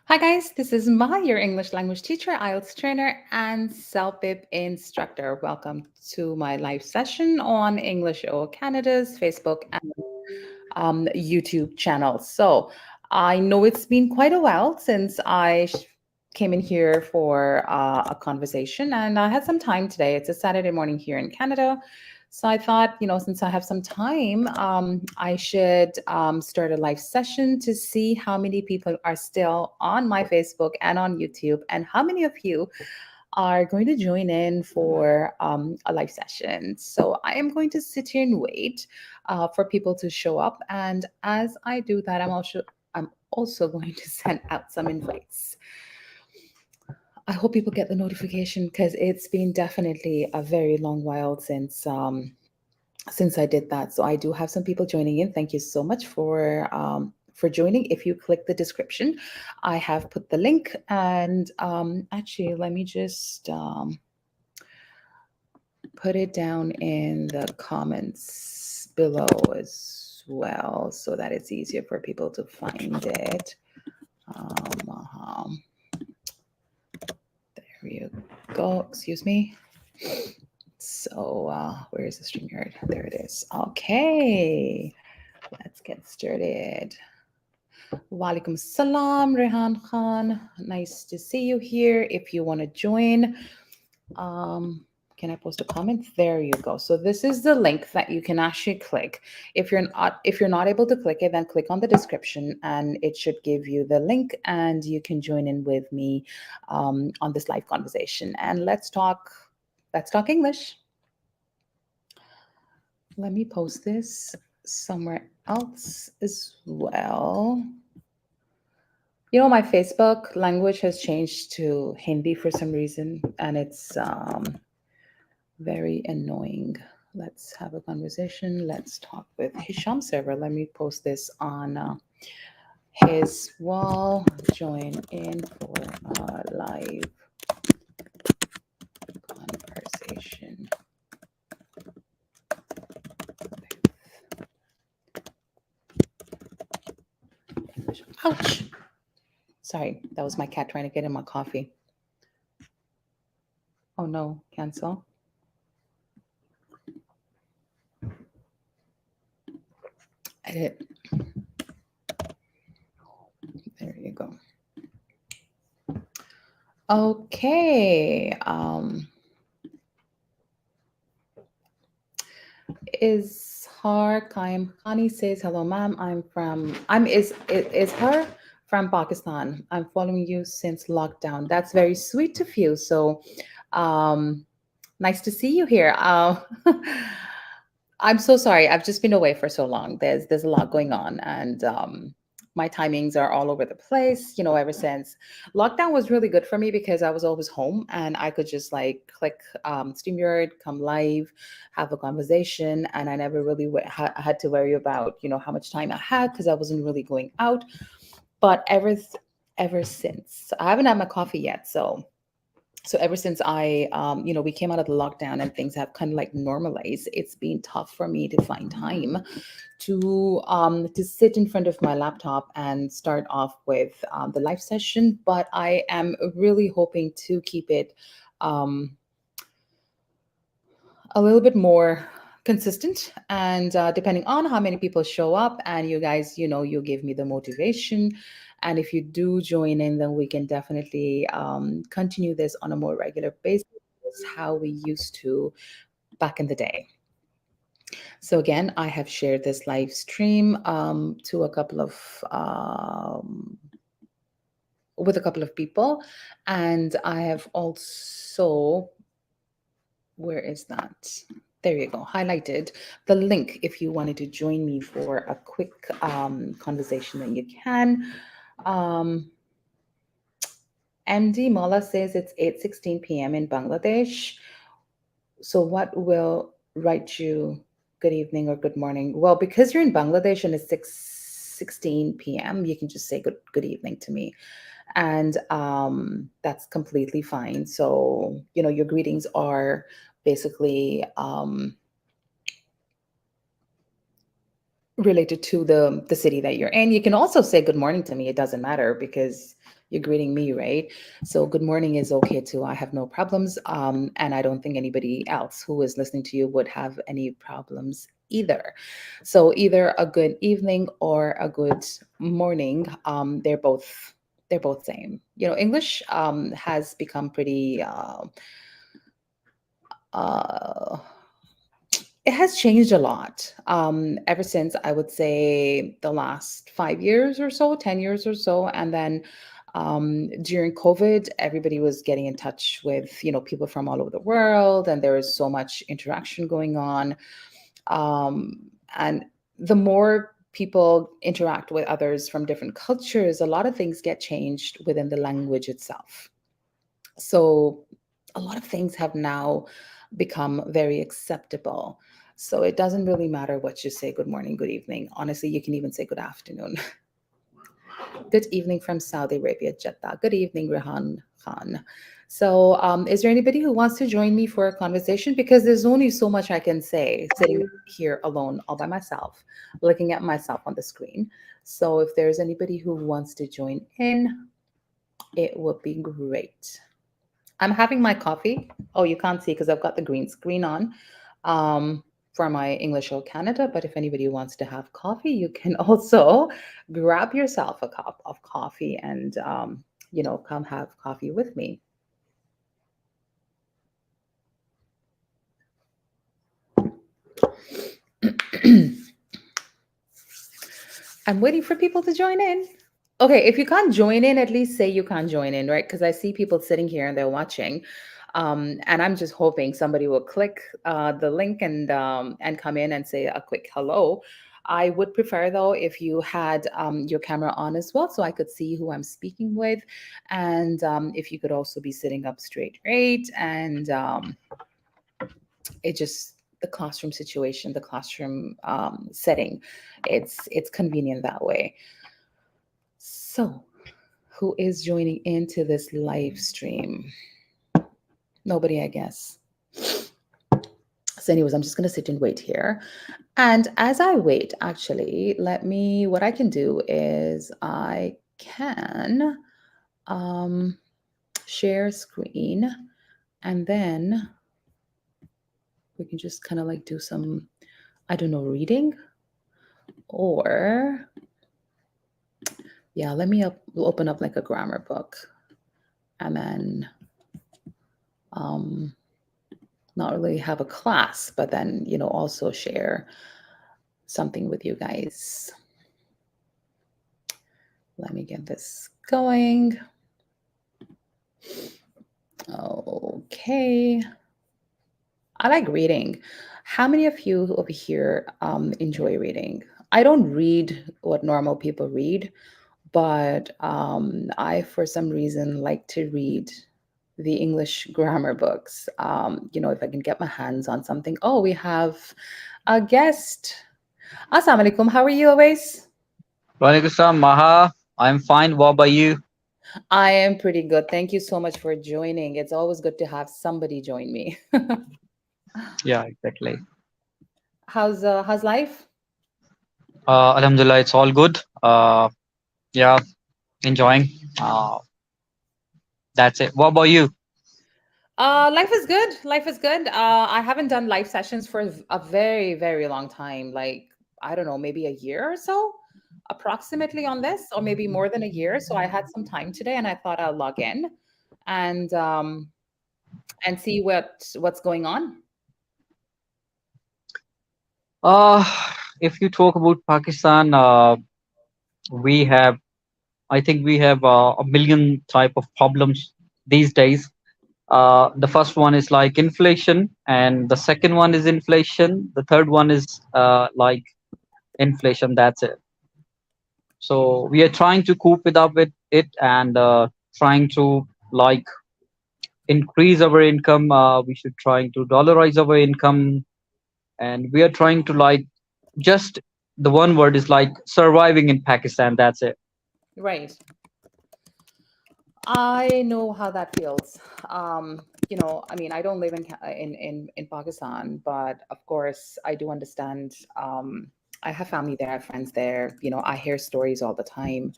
Hi guys, this is Ma, your English language teacher, IELTS trainer, and CELPIP instructor. Welcome to my live session on English O Canada's Facebook and YouTube channel. So I know it's been quite a while since came in here for a conversation, and I had some time today. It's a Saturday morning here in Canada. So I thought, since I have some time, I should start a live session to see how many people are still on my Facebook and on YouTube, and how many of you are going to join in for a live session. So I am going to sit here and wait for people to show up, and as I do that, I'm also going to send out some invites. I hope people get the notification because it's been definitely a very long while since I did that. So I do have some people joining in. Thank you so much for joining. If you click the description, I have put the link. And actually, let me just put it down in the comments below as well, so that it's easier for people to find it. There you go. Excuse me. So where is the StreamYard? There it is. Okay, let's get started. Walaikum salam, Rehan Khan. Nice to see you here. If you want to join, can I post a comment? There you go. So this is the link that you can actually click. If you're not able to click it, then click on the description, and it should give you the link, and you can join in with me on this live conversation. And let's talk. Let's talk English. Let me post this somewhere else as well. My Facebook language has changed to Hindi for some reason, and it's very annoying. Let's have a conversation. Let's talk with Hisham server. Let me post this on his wall. Join in for a live conversation. Ouch. Sorry, that was my cat trying to get in my coffee. Oh no, cancel. Edit. There you go. Okay. Ishar Kaim Khani says, "Hello, ma'am. I'm is her from Pakistan. I'm following you since lockdown. That's very sweet of you. So, um, nice to see you here. I'm so sorry. I've just been away for so long. There's a lot going on, and my timings are all over the place. Ever since lockdown was really good for me because I was always home and I could just like click StreamYard, come live, have a conversation, and I never really had to worry about how much time I had because I wasn't really going out. But ever since, I haven't had my coffee yet, so ever since we came out of the lockdown and things have kind of like normalized, it's been tough for me to find time to sit in front of my laptop and start off with the live session. But I am really hoping to keep it um, a little bit more consistent, and depending on how many people show up and you guys you give me the motivation, and if you do join in, then we can definitely continue this on a more regular basis, how we used to back in the day. So again, I have shared this live stream to a couple of with a couple of people, and I have also, where is that? There you go. Highlighted the link if you wanted to join me for a quick conversation, then you can. MD Mala says it's 8:16 p.m. in Bangladesh. So what will write you good evening or good morning? Well, because you're in Bangladesh and it's 6:16 p.m., you can just say good evening to me. And that's completely fine. So, your greetings are basically related to the city that you're in. You can also say good morning to me. It doesn't matter because you're greeting me, right? So good morning is okay too. I have no problems. And I don't think anybody else who is listening to you would have any problems either. So either a good evening or a good morning. They're both same. English has become pretty. Uh, it has changed a lot ever since I would say the last 5 years or so, 10 years or so. And then during COVID, everybody was getting in touch with, people from all over the world, and there was so much interaction going on. And the more people interact with others from different cultures, a lot of things get changed within the language itself. So a lot of things have now become very acceptable. So it doesn't really matter what you say, good morning, good evening. Honestly, you can even say good afternoon. Good evening from Saudi Arabia, Jeddah. Good evening, Rehan Khan. So, is there anybody who wants to join me for a conversation? Because there's only so much I can say sitting here alone, all by myself, looking at myself on the screen. So, if there's anybody who wants to join in, it would be great. I'm having my coffee. Oh, you can't see because I've got the green screen on for my English O Canada. But if anybody wants to have coffee, you can also grab yourself a cup of coffee and, come have coffee with me. I'm waiting for people to join in. Okay, if you can't join in, at least say you can't join in, right? Because I see people sitting here and they're watching. And I'm just hoping somebody will click the link and come in and say a quick hello. I would prefer though if you had your camera on as well, so I could see who I'm speaking with, and if you could also be sitting up straight, right? And it just the classroom situation, the classroom setting, it's convenient that way. So, who is joining into this live stream? Nobody, I guess. So, anyways, I'm just going to sit and wait here. And as I wait, actually, what I can do is I can share screen, and then we can just kind of like do some, I don't know, reading, or yeah, let me open up like a grammar book, and then not really have a class, but then, also share something with you guys. Let me get this going. Okay. I like reading. How many of you over here enjoy reading? I don't read what normal people read, but I, for some reason, like to read the English grammar books. If I can get my hands on something. Oh, we have a guest. Assalamu alaikum. How are you, Awais? Walaikum Salam, Maha. I'm fine. What about you? I am pretty good. Thank you so much for joining. It's always good to have somebody join me. Yeah, exactly. How's life? Alhamdulillah, it's all good. Yeah, enjoying. Uh, that's it. What about you? Life is good. Life is good. I haven't done live sessions for a very, very long time. Like, I don't know, maybe a year or so, approximately on this, or maybe more than a year. So I had some time today, and I thought I'll log in and see what's going on. Uh, if you talk about Pakistan, we have, I think we have a million type of problems these days. The first one is like inflation, and the second one is inflation. The third one is like inflation. That's it. So we are trying to cope with up with it and trying to like increase our income. We should trying to dollarize our income, and we are trying to like just the one word is like surviving in Pakistan. That's it. Right. I know how that feels. I mean, I don't live in Pakistan, but of course, I do understand. I have family there, I have friends there. I hear stories all the time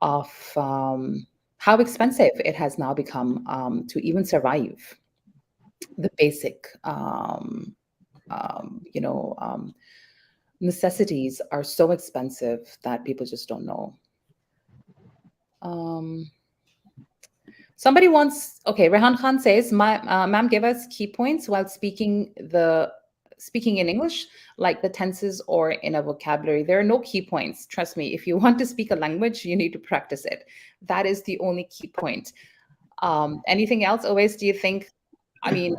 of how expensive it has now become to even survive. The basic, you know, necessities are so expensive that people just don't know. Um, Somebody wants, okay, Rehan Khan says, ma'am, give us key points while speaking in English, like the tenses or in a vocabulary. There are no key points. Trust me, if you want to speak a language, you need to practice it. That is the only key point. Anything else, always, do you think, I mean,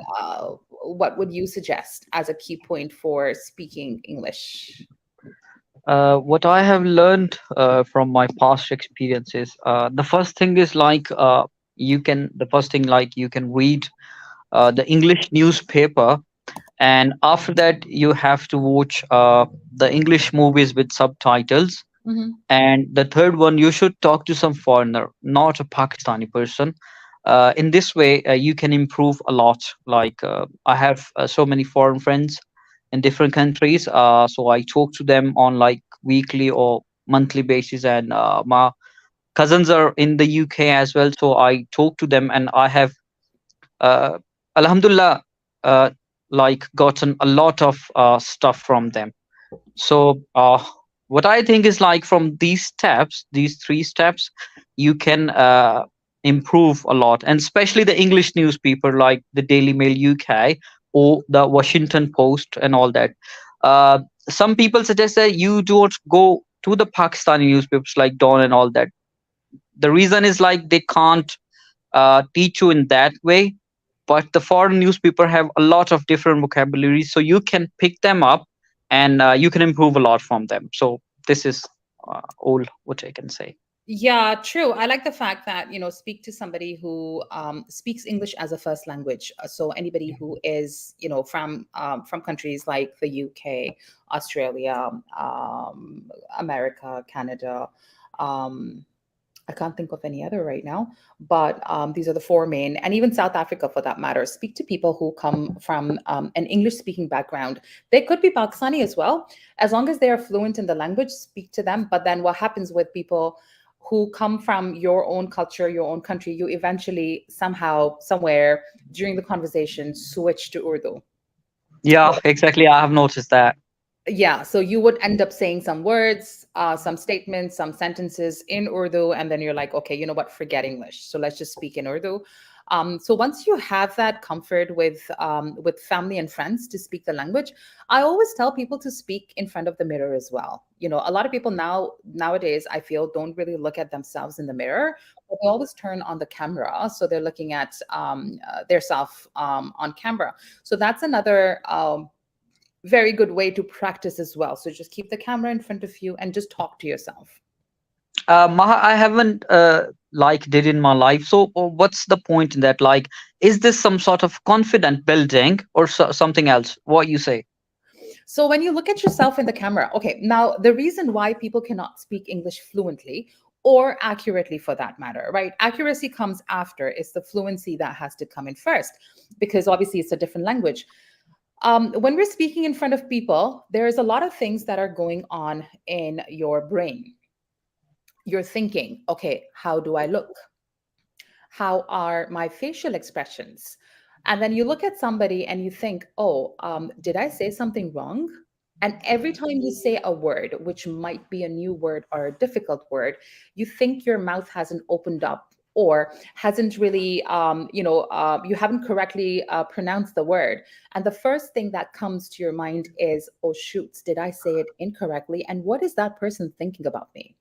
what would you suggest as a key point for speaking English? What I have learned from my past experiences, the first thing is like the first thing like you can read the English newspaper, and after that you have to watch the English movies with subtitles. Hmm. And the third one, you should talk to some foreigner, not a Pakistani person. In this way, you can improve a lot. Like I have so many foreign friends in different countries, so I talk to them on like weekly or monthly basis. And my cousins are in the UK as well, so I talk to them, and I have, uh, Alhamdulillah, uh, like gotten a lot of stuff from them. So, what I think is like from these steps, these three steps, you can improve a lot, and especially the English newspaper like the Daily Mail UK or the Washington Post and all that. Uh, some people suggest that you don't go to the Pakistani newspapers like Dawn and all that. The reason is like they can't teach you in that way, but the foreign newspaper have a lot of different vocabulary, so you can pick them up, and you can improve a lot from them. So this is all what I can say. Yeah, true. I like the fact that, speak to somebody who speaks English as a first language. So anybody who is, from countries like the UK, Australia, America, Canada. Um, I can't think of any other right now, but these are the four main, and even South Africa for that matter. Speak to people who come from an English speaking background. They could be Pakistani as well. As long as they are fluent in the language, speak to them. But then what happens with people who come from your own culture, your own country, you eventually somehow, somewhere during the conversation switch to Urdu. Yeah, exactly. I have noticed that. Yeah, so you would end up saying some words, some statements, some sentences in Urdu, and then you're like, okay, you know what, forget English. So let's just speak in Urdu. So once you have that comfort with family and friends to speak the language, I always tell people to speak in front of the mirror as well. A lot of people nowadays, I feel, don't really look at themselves in the mirror, but they always turn on the camera, so they're looking at their self on camera. So that's another very good way to practice as well. So just keep the camera in front of you and just talk to yourself. Maha, I haven't like did in my life. So what's the point in that? Like, is this some sort of confident building or something else? What you say? So when you look at yourself in the camera, okay, now the reason why people cannot speak English fluently or accurately for that matter, right? Accuracy comes after, it's the fluency that has to come in first, because obviously it's a different language. When we're speaking in front of people, there's a lot of things that are going on in your brain. You're thinking, okay, how do I look? How are my facial expressions? And then you look at somebody and you think, oh, did I say something wrong? And every time you say a word, which might be a new word or a difficult word, you think your mouth hasn't opened up or hasn't really, you haven't correctly pronounced the word. And the first thing that comes to your mind is, oh, shoots, did I say it incorrectly? And what is that person thinking about me?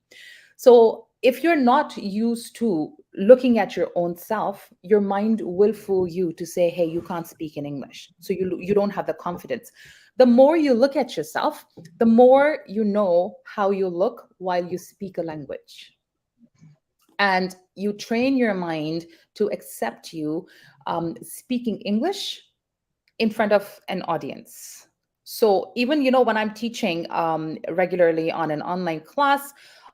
So if you're not used to looking at your own self, your mind will fool you to say, hey, you can't speak in English. So you don't have the confidence. The more you look at yourself, the more you know how you look while you speak a language. And you train your mind to accept you speaking English in front of an audience. So even, when I'm teaching regularly on an online class,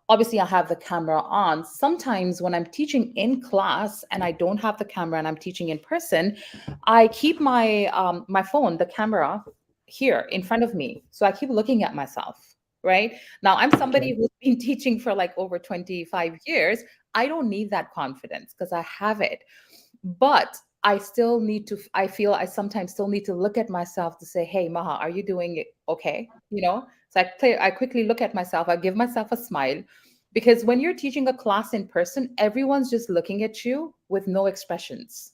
obviously I have the camera on. Sometimes when I'm teaching in class and I don't have the camera and I'm teaching in person, I keep my phone, the camera, here in front of me. So I keep looking at myself. right? Now, I'm Okay. somebody who's been teaching for like over 25 years. I don't need that confidence because I have it. But I still need to, I feel I sometimes still need to look at myself to say, hey, Maha, are you doing it okay? So I quickly look at myself, I give myself a smile. Because when you're teaching a class in person, everyone's just looking at you with no expressions.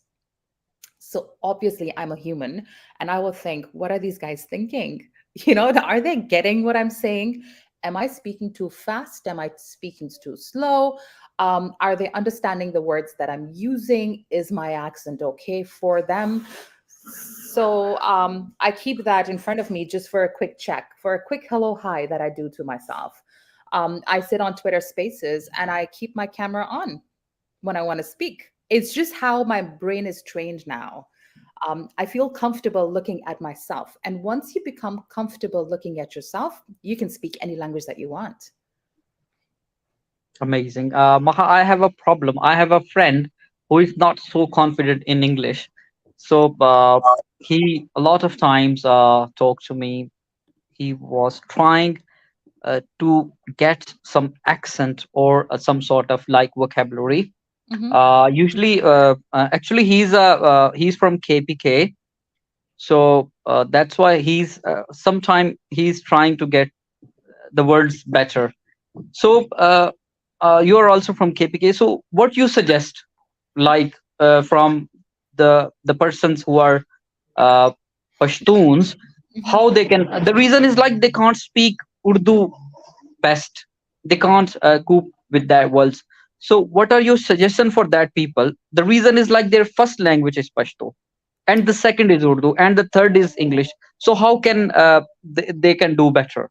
So obviously, I'm a human and I will think, what are these guys thinking? Are they getting what I'm saying? Am I speaking too fast? Am I speaking too slow? Are they understanding the words that I'm using? Is my accent okay for them? So I keep that in front of me just for a quick check, for a quick hello, hi that I do to myself. I sit on Twitter Spaces and I keep my camera on when I want to speak. It's just how my brain is trained now. I feel comfortable looking at myself. And once you become comfortable looking at yourself, you can speak any language that you want. Amazing. Maha, I have a problem. I have a friend who is not so confident in English. So he a lot of times talked to me. He was trying to get some accent or some sort of like vocabulary. Hmm. Usually, actually, he's from KPK, so that's why he's sometime he's trying to get the words better. So you are also from KPK. So what you suggest, like from the persons who are uh, Pashtuns, Hmm. how they can? The reason is like they can't speak Urdu best. They can't cope with that words. So what are your suggestion for that people? The reason is like their first language is Pashto, and the second is Urdu, and the third is English. So how can they can do better?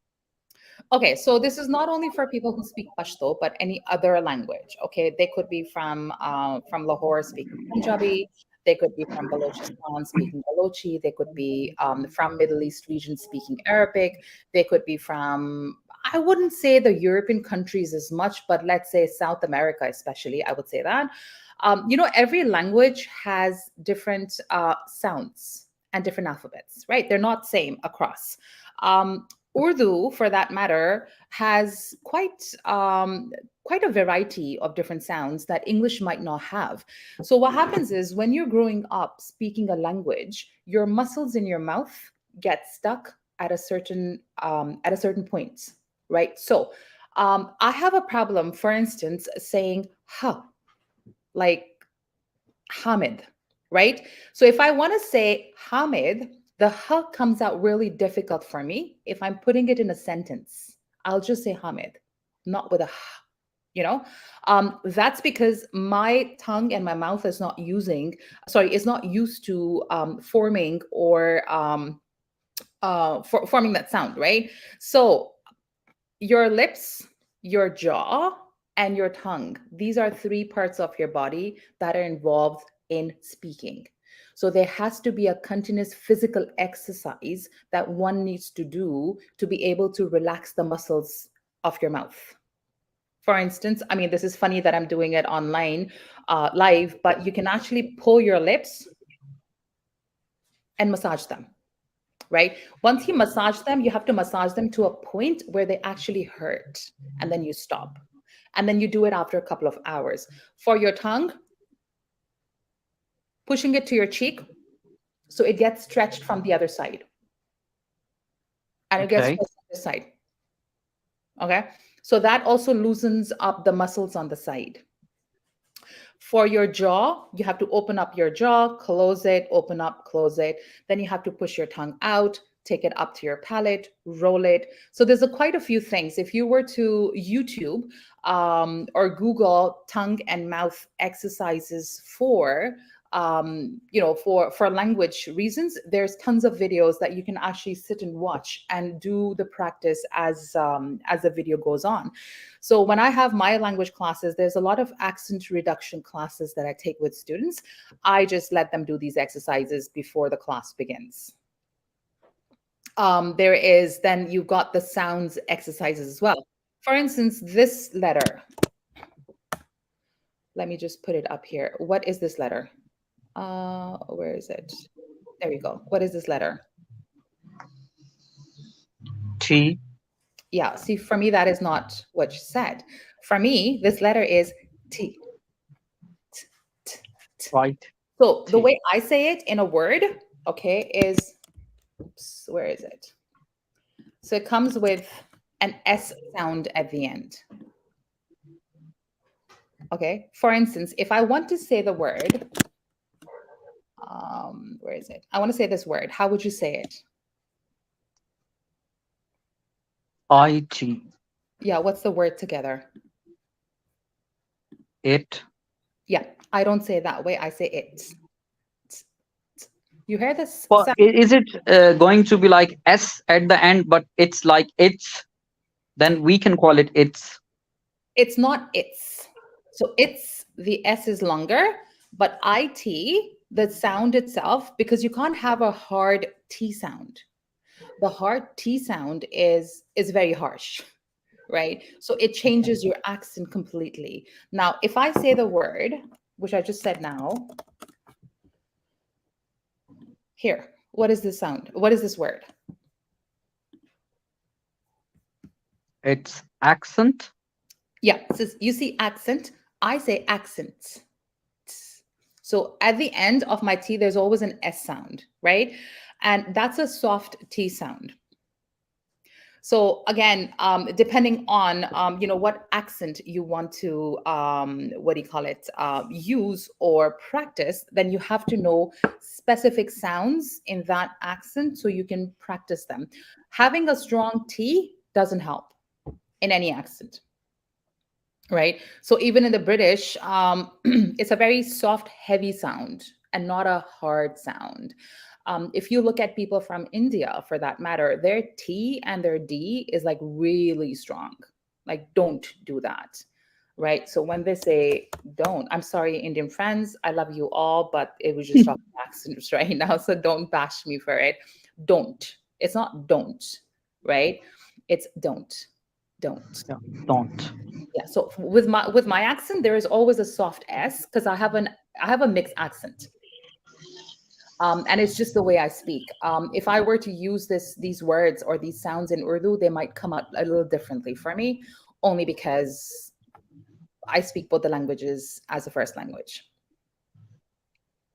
Okay, so this is not only for people who speak Pashto, but any other language. Okay, they could be from Lahore speaking Punjabi. They could be from Balochistan speaking Balochi. They could be from Middle East region speaking Arabic. They could be from, I wouldn't say the European countries as much, but let's say South America, especially. I would say that. Every language has different sounds and different alphabets, right? They're not same across. Um, Urdu, for that matter, has quite a variety of different sounds that English might not have. So what happens is when you're growing up speaking a language, your muscles in your mouth get stuck at a certain point, right? So I have a problem, for instance, saying "huh," like Hamid, right? So if I want to say Hamid, the H comes out really difficult for me. If I'm putting it in a sentence, I'll just say Hamid, not with a H, you know? That's because my tongue and my mouth is not used to forming or forming that sound, right? So your lips, your jaw, and your tongue. These are three parts of your body that are involved in speaking. So there has to be a continuous physical exercise that one needs to do to be able to relax the muscles of your mouth. For instance, I mean, this is funny that I'm doing it online, live, but you can actually pull your lips and massage them, right? Once you massage them, you have to massage them to a point where they actually hurt, and then you stop. And then you do it after a couple of hours. For your tongue, pushing it to your cheek so it gets stretched from the other side and it gets Okay. stretched on this side. Okay. So that also loosens up the muscles on the side. For your jaw, you have to open up your jaw, close it, open up, close it. Then you have to push your tongue out, take it up to your palate, roll it. So there's quite a few things. If you were to YouTube or Google tongue and mouth exercises for language reasons, there's tons of videos that you can actually sit and watch and do the practice as the video goes on. So when I have my language classes, there's a lot of accent reduction classes that I take with students. I just let them do these exercises before the class begins. There is then you've got the sounds exercises as well. For instance, this letter. Let me just put it up here. What is this letter? Where is it? There we go. What is this letter? T. Yeah, see, for me, that is not what you said. For me, this letter is T. T, t, t. right? So the T. way I say it in a word, okay, is, oops, where is it? So it comes with an S sound at the end. Okay. For instance, if I want to say the word, where is it? I want to say this word. How would you say it? IT. Yeah. What's the word together? It. Yeah. I don't say it that way. I say it. You hear this Well, sound? is it going to be like S at the end, but it's like it's? Then we can call it it's. It's not it's. So it's the S is longer, but IT, the sound itself, because you can't have a hard T sound. The hard T sound is very harsh, right? So it Okay. changes your accent completely. Now, if I say the word, which I just said now, here, what is this sound? What is this word? It's accent. Yeah, so you see accent, I say accent. So at the end of my T, there's always an S sound, right? And that's a soft T sound. So again, depending on what accent you want to what do you call it use or practice, then you have to know specific sounds in that accent so you can practice them. Having a strong T doesn't help in any accent, right? So even in the British, it's a very soft, heavy sound and not a hard sound. If you look at people from India, for that matter, their T and their D is like really strong. Like, don't do that, right? So when they say don't, I'm sorry, Indian friends, I love you all, but it was just shocking accents right now. So don't bash me for it. Don't. It's not don't, right? It's don't. Yeah. Don't. Yeah, so with my accent there is always a soft S because I have a mixed accent, and it's just the way I speak. If I were to use these words or these sounds in Urdu, they might come out a little differently for me, only because I speak both the languages as a first language.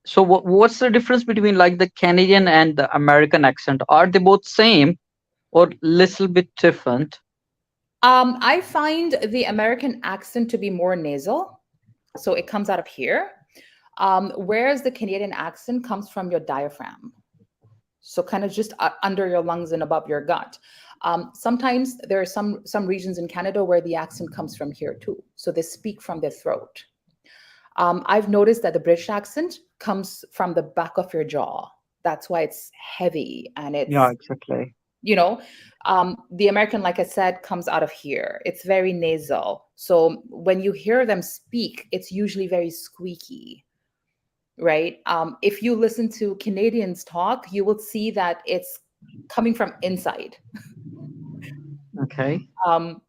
So what's the difference between like the Canadian and the American accent? Are they both same or little bit different? I find the American accent to be more nasal, so it comes out of here, whereas the Canadian accent comes from your diaphragm. So kind of just under your lungs and above your gut. Sometimes there are some regions in Canada where the accent comes from here too. So they speak from their throat. I've noticed that the British accent comes from the back of your jaw. That's why it's heavy and Yeah, it's, exactly. you know, the American, like I said, comes out of here. It's very nasal. So when you hear them speak, it's usually very squeaky, right? If you listen to Canadians talk, you will see that it's coming from inside. Okay. Um,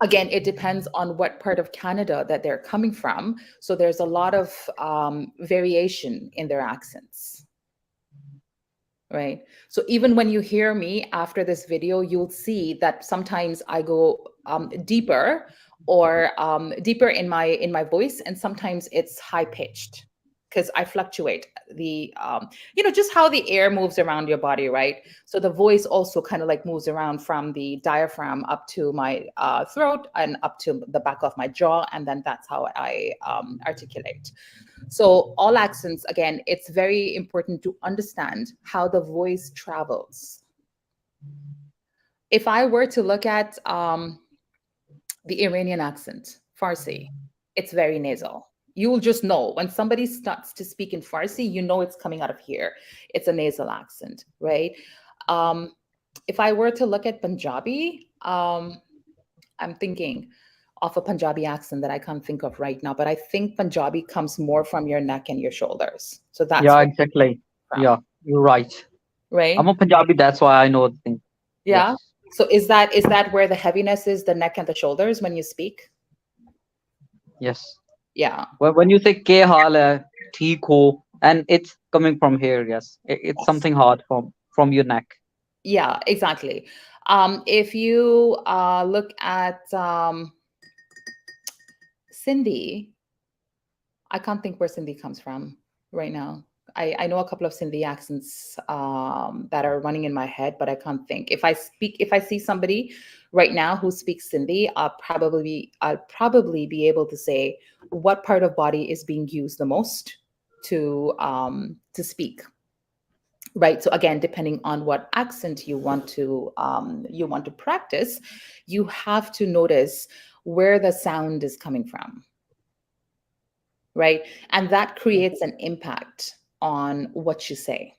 Again, it depends on what part of Canada that they're coming from. So there's a lot of variation in their accents, right? So even when you hear me after this video, you'll see that sometimes I go deeper or deeper in my voice, and sometimes it's high pitched because I fluctuate the just how the air moves around your body, right? So the voice also kind of like moves around from the diaphragm up to my throat and up to the back of my jaw, and then that's how I articulate. So, all accents, again, it's very important to understand how the voice travels. If I were to look at the Iranian accent, Farsi, it's very nasal. You will just know when somebody starts to speak in Farsi, you know it's coming out of here. It's a nasal accent, right? Um, if I were to look at Punjabi, I'm thinking of a Punjabi accent that I can't think of right now, but I think Punjabi comes more from your neck and your shoulders. So that's Yeah, where exactly. it's from, Yeah, you're right. I'm right? a Punjabi, that's why I know the thing. Yeah. Yes. So is that where the heaviness is, the neck and the shoulders when you speak? Yes. Yeah. When you say ke haal hai, theek ho, and it's coming from here, yes. It's Yes. something hard from your neck. Yeah, exactly. If you look at Sindhi, I can't think where Sindhi comes from right now. I know a couple of Sindhi accents that are running in my head, but I can't think. If I see somebody right now who speaks Sindhi, I'll probably be able to say what part of body is being used the most to speak. Right. So again, depending on what accent you want to practice, you have to notice where the sound is coming from, right? And that creates an impact on what you say.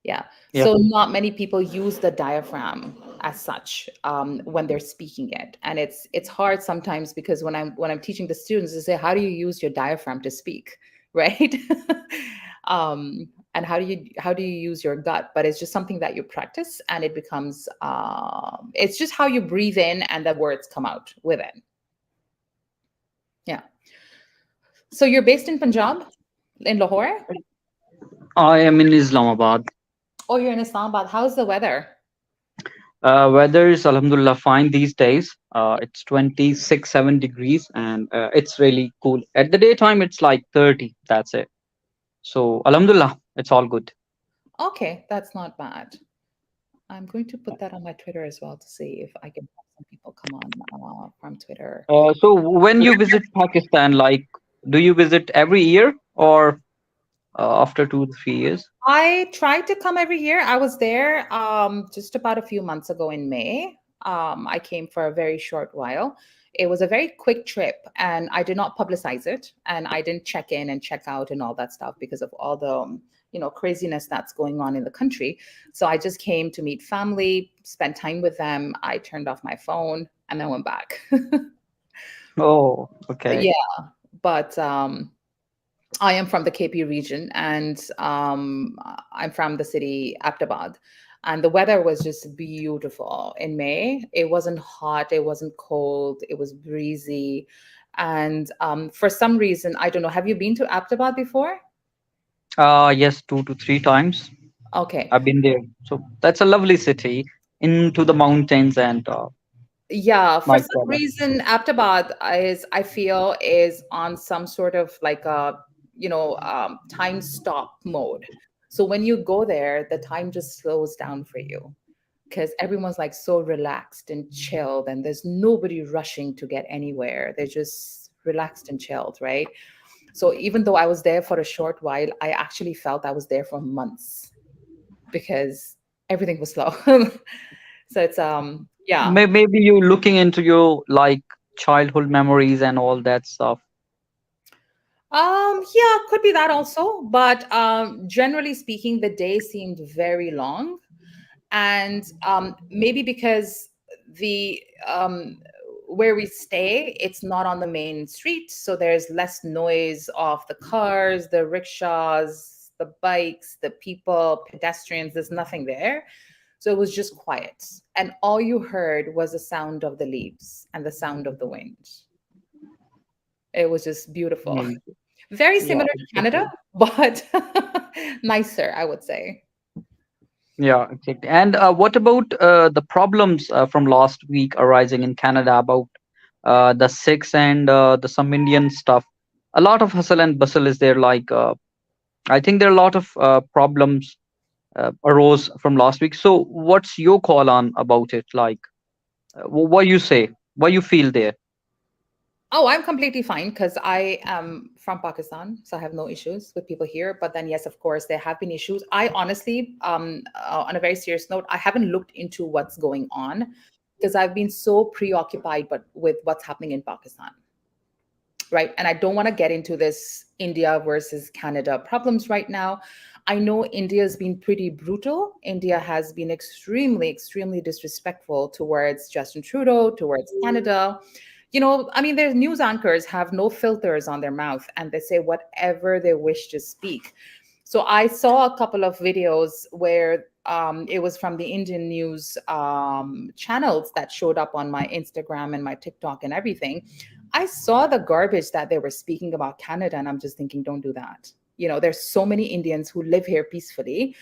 Yeah. Yeah. So not many people use the diaphragm as such when they're speaking it, and it's hard sometimes because when I'm teaching the students to say, how do you use your diaphragm to speak, right? And how do you use your gut? But it's just something that you practice, and it becomes it's just how you breathe in and the words come out with it. Yeah. So you're based in Punjab, in Lahore? I am in Islamabad. Oh, you're in Islamabad. How's the weather? Weather is alhamdulillah fine these days. It's 26, 7 degrees, and it's really cool. At the daytime, it's like 30. That's it. So alhamdulillah, it's all good. Okay, that's not bad. I'm going to put that on my Twitter as well to see if I can have some people come on from Twitter. So when you visit Pakistan, like, do you visit every year or after 2 to 3 years? I try to come every year. I was there just about a few months ago in May. I came for a very short while. It was a very quick trip, and I did not publicize it, and I didn't check in and check out and all that stuff because of all the craziness that's going on in the country. So I just came to meet family, spend time with them. I turned off my phone and then went back. Oh, okay. Yeah, but I am from the KP region, and I'm from the city Ahmedabad. And the weather was just beautiful in May. It wasn't hot, it wasn't cold, it was breezy. And for some reason, I don't know, have you been to Ahmedabad before? Yes, 2 to 3 times. Okay. I've been there. So that's a lovely city into the mountains and Yeah, for nice some weather. reason, Ahmedabad I feel is on some sort of like a, time stop mode. So when you go there, the time just slows down for you because everyone's like so relaxed and chilled, and there's nobody rushing to get anywhere. They're just relaxed and chilled, right? So even though I was there for a short while, I actually felt I was there for months because everything was slow. So it's yeah. Maybe you looking into your like childhood memories and all that stuff. Yeah, could be that also, but generally speaking, the day seemed very long, and maybe because the where we stay, it's not on the main street, so there's less noise of the cars, the rickshaws, the bikes, the people, pedestrians. There's nothing there, so it was just quiet, and all you heard was the sound of the leaves and the sound of the wind. It was just beautiful. Mm, Very yeah, similar to exactly. Canada, but nicer, I would say. Yeah, exactly. And what about the problems from last week arising in Canada about the Sikhs and the some Indian stuff? A lot of hustle and bustle is there. Like, I think there are a lot of problems arose from last week. So, what's your call on about it? Like, what you say, what you feel there? Oh, I'm completely fine because I am from Pakistan, so I have no issues with people here. But then, yes, of course, there have been issues. I honestly, on a very serious note, I haven't looked into what's going on because I've been so preoccupied but with what's happening in Pakistan, right? And I don't want to get into this India versus Canada problems right now. I know India's been pretty brutal. India has been extremely, extremely disrespectful towards Justin Trudeau, towards Canada. I mean, their news anchors have no filters on their mouth and they say whatever they wish to speak. So I saw a couple of videos where it was from the Indian news channels that showed up on my Instagram and my TikTok and everything. I saw the garbage that they were speaking about Canada, and I'm just thinking, don't do that. There's so many Indians who live here peacefully.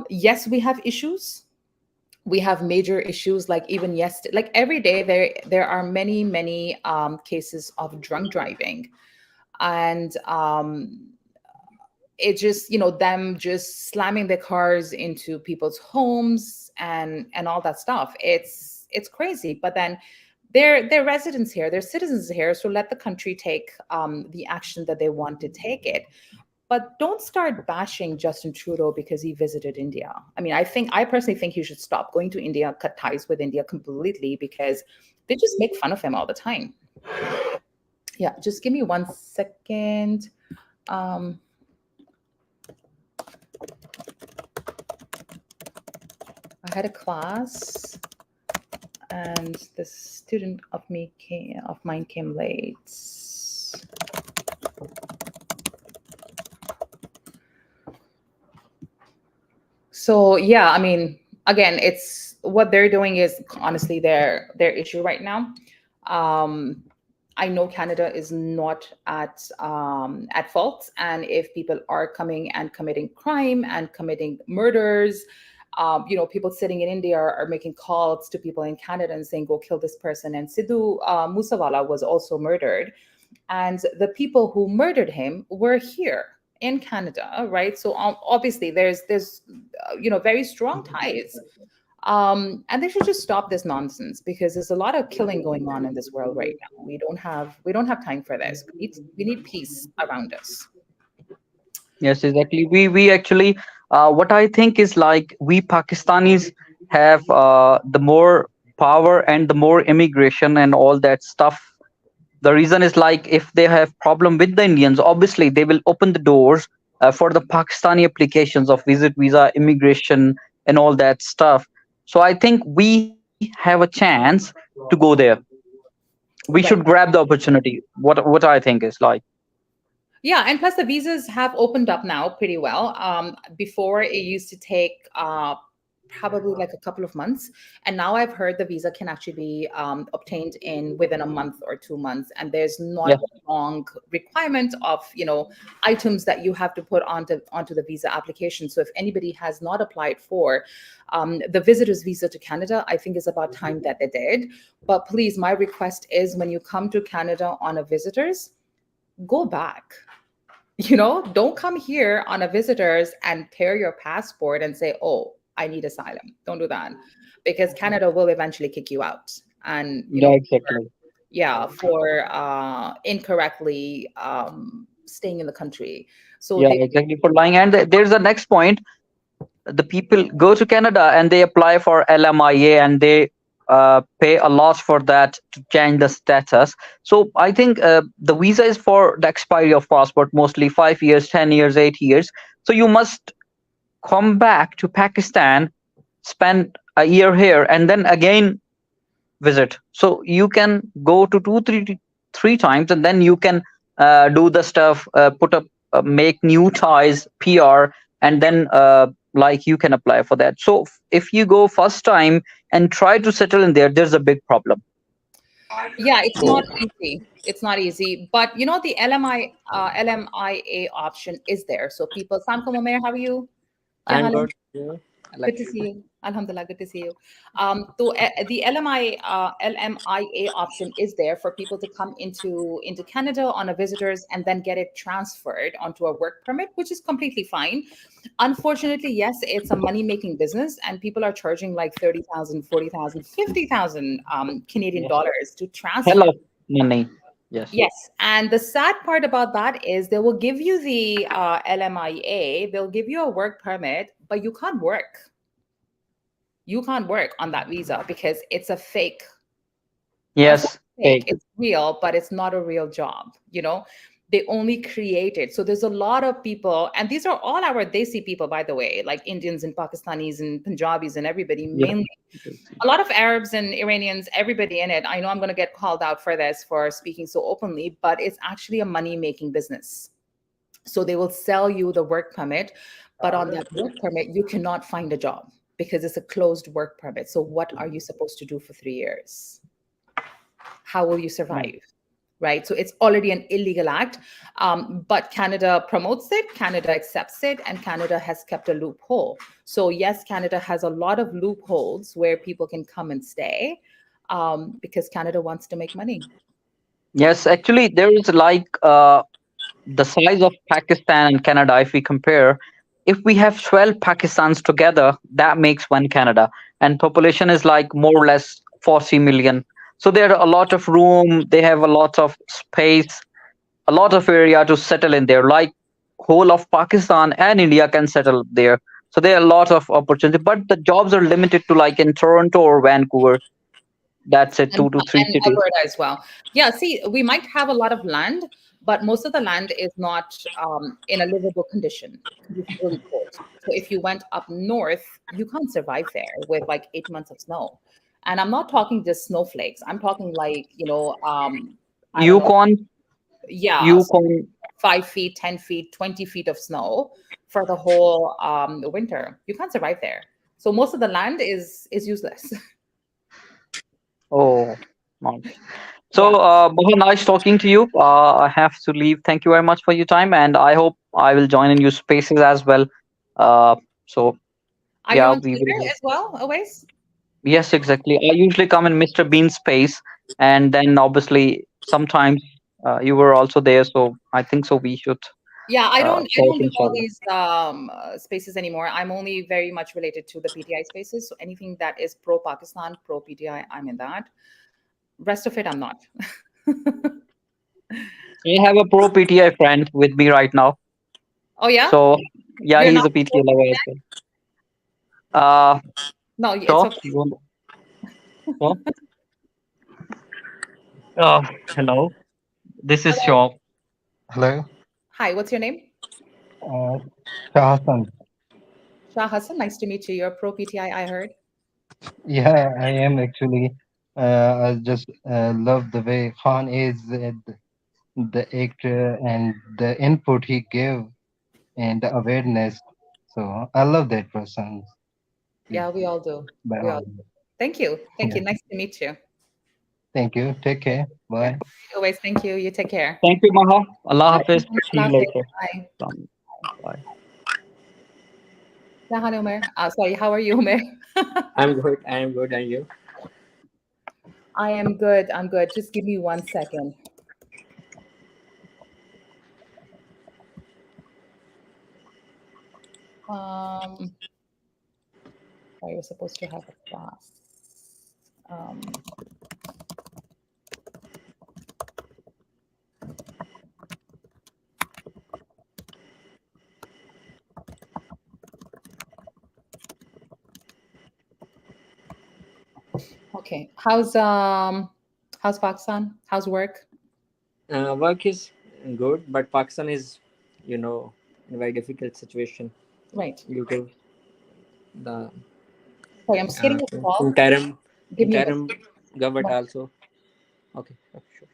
Yes, we have issues. We have major issues, like even yesterday, like every day there are many cases of drunk driving. And it just, them just slamming their cars into people's homes and all that stuff. It's crazy. But then they're residents here, they're citizens here, so let the country take the action that they want to take it. But don't start bashing Justin Trudeau because he visited India. I mean, I personally think he should stop going to India, cut ties with India completely, because they just make fun of him all the time. Yeah, just give me 1 second. I had a class and the student of mine came late. So yeah, I mean, again, it's what they're doing is honestly their issue right now. I know Canada is not at fault, and if people are coming and committing crime and committing murders, people sitting in India are making calls to people in Canada and saying, "Go kill this person." And Sidhu Musawala was also murdered, and the people who murdered him were here in Canada, right? So obviously there's very strong ties. And they should just stop this nonsense, because there's a lot of killing going on in this world right now. We don't have time for this. We need peace around us. Yes, exactly. We actually, what I think is like we Pakistanis have the more power and the more immigration and all that stuff. The reason is like if they have problem with the Indians, obviously they will open the doors for the Pakistani applications of visit visa, immigration, and all that stuff. So I think we have a chance to go there. We should Right. grab the opportunity. What I think is like. Yeah, and plus the visas have opened up now pretty well. Before it used to take probably like a couple of months, and now I've heard the visa can actually be obtained in within a month or 2 months, and there's not Yeah. a long requirement of items that you have to put onto the visa application. So if anybody has not applied for the visitor's visa to Canada, I think it's about time that they did. But please, my request is, when you come to Canada on a visitor's, go back. Don't come here on a visitor's and tear your passport and say, "Oh, I need asylum." Don't do that, because Canada will eventually kick you out. And Yeah, exactly. for incorrectly staying in the country. So Yeah, they exactly, for lying. And there's the next point. The people go to Canada and they apply for LMIA and they pay a lot for that to change the status. So I think the visa is for the expiry of passport, mostly 5 years, 10 years, 8 years. So you must come back to Pakistan, spend a year here, and then again visit. So you can go to three times, and then you can do the stuff, put up, make new ties, PR, and then like you can apply for that. So if you go first time and try to settle in there, there's a big problem. Yeah, it's So not easy. It's not easy, but the LMIA option is there. So people, Sam Kumair, how are you? Kya I'm haal hai? good. You? Good to see you. Alhamdulillah, good to see you. So the LMIA option is there for people to come into Canada on a visitors and then get it transferred onto a work permit, which is completely fine. Unfortunately, yes, it's a money-making business, and people are charging like 30,000, 40,000, 50,000 Canadian Yeah. dollars to hell transfer. of money. Yes. Yes, and the sad part about that is they will give you the LMIA, they'll give you a work permit, but you can't work. You can't work on that visa because it's a fake. I say Yes. fake, Fake. it's real, but it's not a real job. They only create it. So there's a lot of people, and these are all our Desi people, by the way, like Indians and Pakistanis and Punjabis and everybody, Yeah. mainly a lot of Arabs and Iranians, everybody in it. I know I'm going to get called out for this, for speaking so openly, but it's actually a money-making business. So they will sell you the work permit, but on that work permit, you cannot find a job because it's a closed work permit. So what are you supposed to do for 3 years? How will you Yeah. survive? right? So it's already an illegal act. But Canada promotes it, Canada accepts it, and Canada has kept a loophole. So yes, Canada has a lot of loopholes where people can come and stay, because Canada wants to make money. Yes, actually, there is like the size of Pakistan and Canada, if we compare, if we have 12 Pakistans together, that makes one Canada. And population is like more or less 40 million. So there are a lot of room, they have a lot of space, a lot of area to settle in there. Like whole of Pakistan and India can settle there. So there are a lot of opportunity, but the jobs are limited to like in Toronto or Vancouver. That's it, two to three And cities. Alberta as well. Yeah, see, we might have a lot of land, but most of the land is not in a livable condition. It's really cold. So if you went up north, you can't survive there with like 8 months of snow. And I'm not talking just snowflakes. I'm talking like, I don't know, Yukon, yeah, so Yukon. 5 feet, 10 feet, 20 feet of snow for the whole winter. You can't survive there. So most of the land is useless. Oh, nice. So, Yeah. Baha, nice talking to you. I have to leave. Thank you very much for your time, and I hope I will join in your spaces as well. Uh, so, Are you yeah, on we Twitter will. as well, always? Yes, exactly. I usually come in Mr. Bean space, and then obviously sometimes you were also there. So I think so. We should Yeah, I talk, don't do all inshallah. these spaces anymore. I'm only very much related to the PTI spaces. So anything that is pro Pakistan, pro PTI, I'm in that. Rest of it, I'm not. I have a pro PTI friend with me right now. Oh yeah, So yeah, you're he's not a PTI pro lover as PTI? well. Uh, No, it's so okay. you want? So, uh, hello. This is Hello. Shaw. Hello, Hi, what's your name? uh, Shah Hassan. Shah Hassan. Nice to meet you. You're pro PTI, I heard. Yeah, I am actually. I just love the way Khan is the actor and the input he gave and the awareness. So I love that person. He's Yeah, we all do. by We all all. do. Thank you. Thank Yeah. you. Nice to meet you. Thank you. Take care. Yeah. Bye. Always, thank you. You take care. Thank you, Maha. Allah Hafiz. See you Allah Hafiz. later. Bye. Bye. Yeah, hi, Umer. Sorry, how are you, Umer? I'm good. I am good. And you? I am good. I'm good. Just give me 1 second. Um, I was supposed to have a class. Um, okay. How's Pakistan? How's work? Work is good, but Pakistan is, in a very difficult situation Right. due to the Sorry, I'm just getting a call. interim Give me interim government one. also. Okay, okay, sure.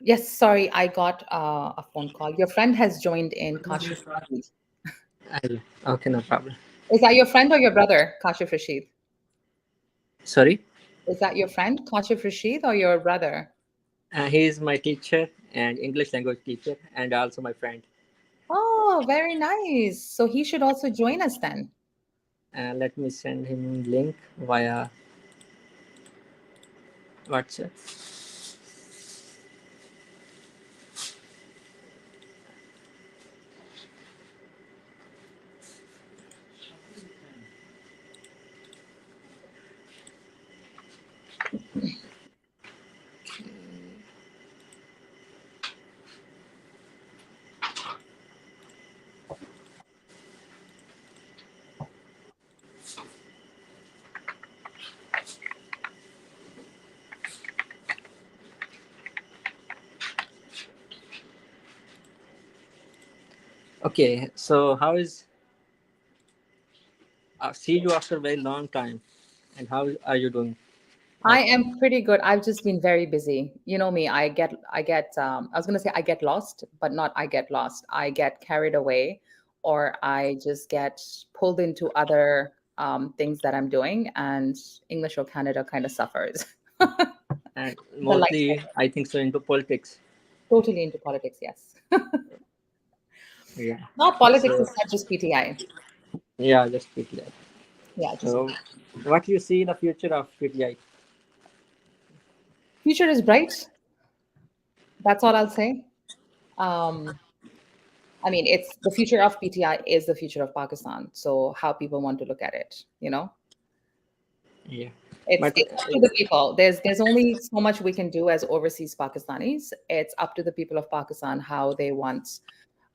Yes, sorry, I got a phone call. Your friend has joined in, Kashif Rashid. Okay, no problem. Is that your friend or your brother, Kashif Rashid? Sorry. Is that your friend, Kashif Rashid, or your brother? He is my teacher and English language teacher, and also my friend. Oh, very nice. So he should also join us then. Let me send him link via WhatsApp. Okay, so how is see you after a very long time, and how are you doing? I am pretty good. I've just been very busy. You know me, I was going to say I get lost, but not I get lost. I get carried away, or I just get pulled into other things that I'm doing, and English or Canada kind of suffers. And The life mostly, I think so into politics. totally into politics, yes. Yeah. Not politics, So it's not just PTI. yeah, just keep that. Yeah, just So, what you see the future of PTI? future is bright. That's all I'll say. Um, I mean, it's the future of PTI is the future of Pakistan. So how people want to look at it, you know, Yeah, it's but it's up to the people. There's only so much we can do as overseas Pakistanis. It's up to the people of Pakistan how they want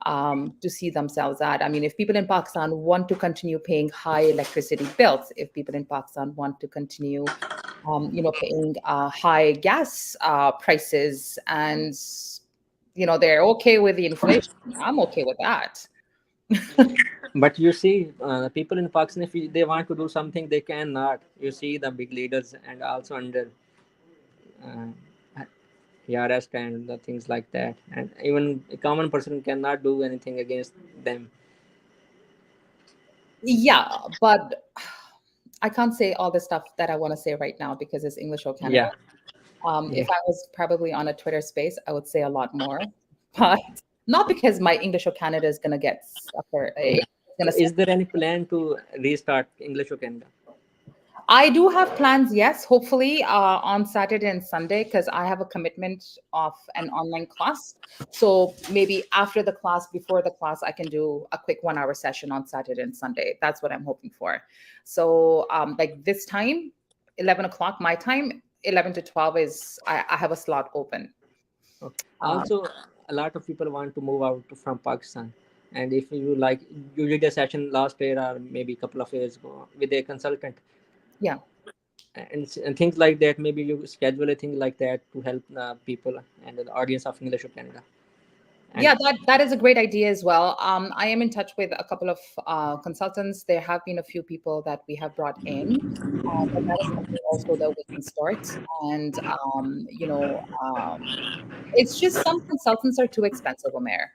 to see themselves at. I mean, if people in Pakistan want to continue paying high electricity bills, if people in Pakistan want to continue, paying high gas prices, and they're okay with the inflation, I'm okay with that. but you see, people in Pakistan, if they want to do something, they cannot. You see the big leaders and also under uh, arrest and the things like that, and even a common person cannot do anything against them. Yeah, but I can't say all the stuff that I want to say right now because it's English or Canada. Yeah, yeah. If I was probably on a Twitter space, I would say a lot more, but not because my English or Canada is going to get suffer. Yeah. It's going So, to is there any plan to restart English or Canada? I do have plans, yes, hopefully on Saturday and Sunday, because I have a commitment of an online class. So maybe after the class, before the class, I can do a quick 1 hour session on Saturday and Sunday. That's what I'm hoping for. So, like this time, 11 o'clock my time, 11 to 12 I have a slot open. Okay. Um, Also, a lot of people want to move out from Pakistan, and if you like, you did a session last year or maybe a couple of years ago with a consultant, yeah. and things like that. Maybe you schedule a thing like that to help people and the audience of English of Canada. Yeah, And that is a great idea as well. I am in touch with a couple of consultants. There have been a few people that we have brought in, but that is something also that we can start. And it's just some consultants are too expensive, Omer.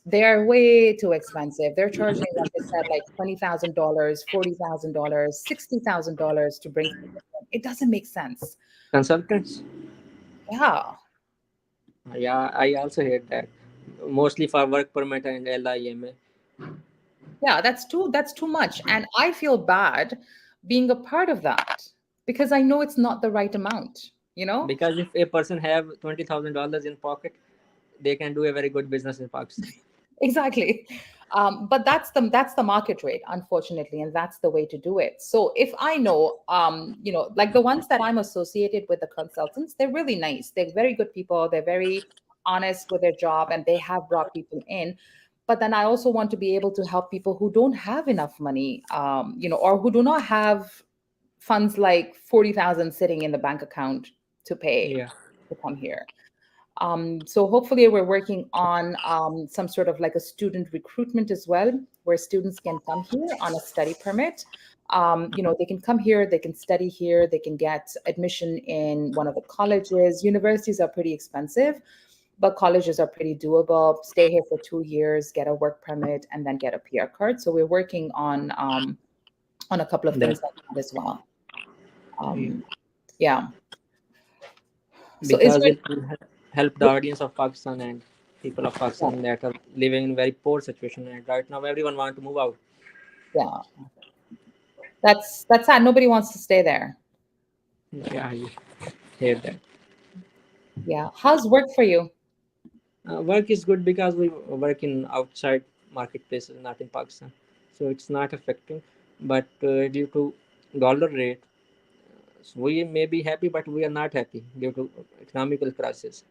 They are way too expensive. They're charging, like I said, like $20,000, $40,000, $60,000 to bring people in. It doesn't make sense. consultants, Yeah. yeah, I also heard that mostly for work permit and LIMA. Yeah, that's too much. And I feel bad being a part of that because I know it's not the right amount, you know? Because if a person have $20,000 in pocket, they can do a very good business in Pakistan. Exactly. But that's the market rate, unfortunately, and that's the way to do it. So if I know, like the ones that I'm associated with, the consultants, they're really nice. They're very good people. They're very honest with their job, and they have brought people in. But then I also want to be able to help people who don't have enough money, or who do not have funds like 40,000 sitting in the bank account to pay Yeah. to come here. So hopefully we're working on some sort of like a student recruitment as well, where students can come here on a study permit. They can come here, they can study here, they can get admission in one of the colleges. Universities are pretty expensive, but colleges are pretty doable. Stay here for 2 years, get a work permit, and then get a PR card. So we're working on a couple of things That like that as well. Yeah. So because Israel, it will help the audience of Pakistan and people of Pakistan that are living in very poor situation. And right now, everyone want to move out. yeah, that's sad. Nobody wants to stay there. Yeah, I hear that. Yeah. How's work for you? Work is good because we work in outside marketplaces, not in Pakistan, so it's not affecting. But due to dollar rate, so we may be happy, but we are not happy due to economical crisis.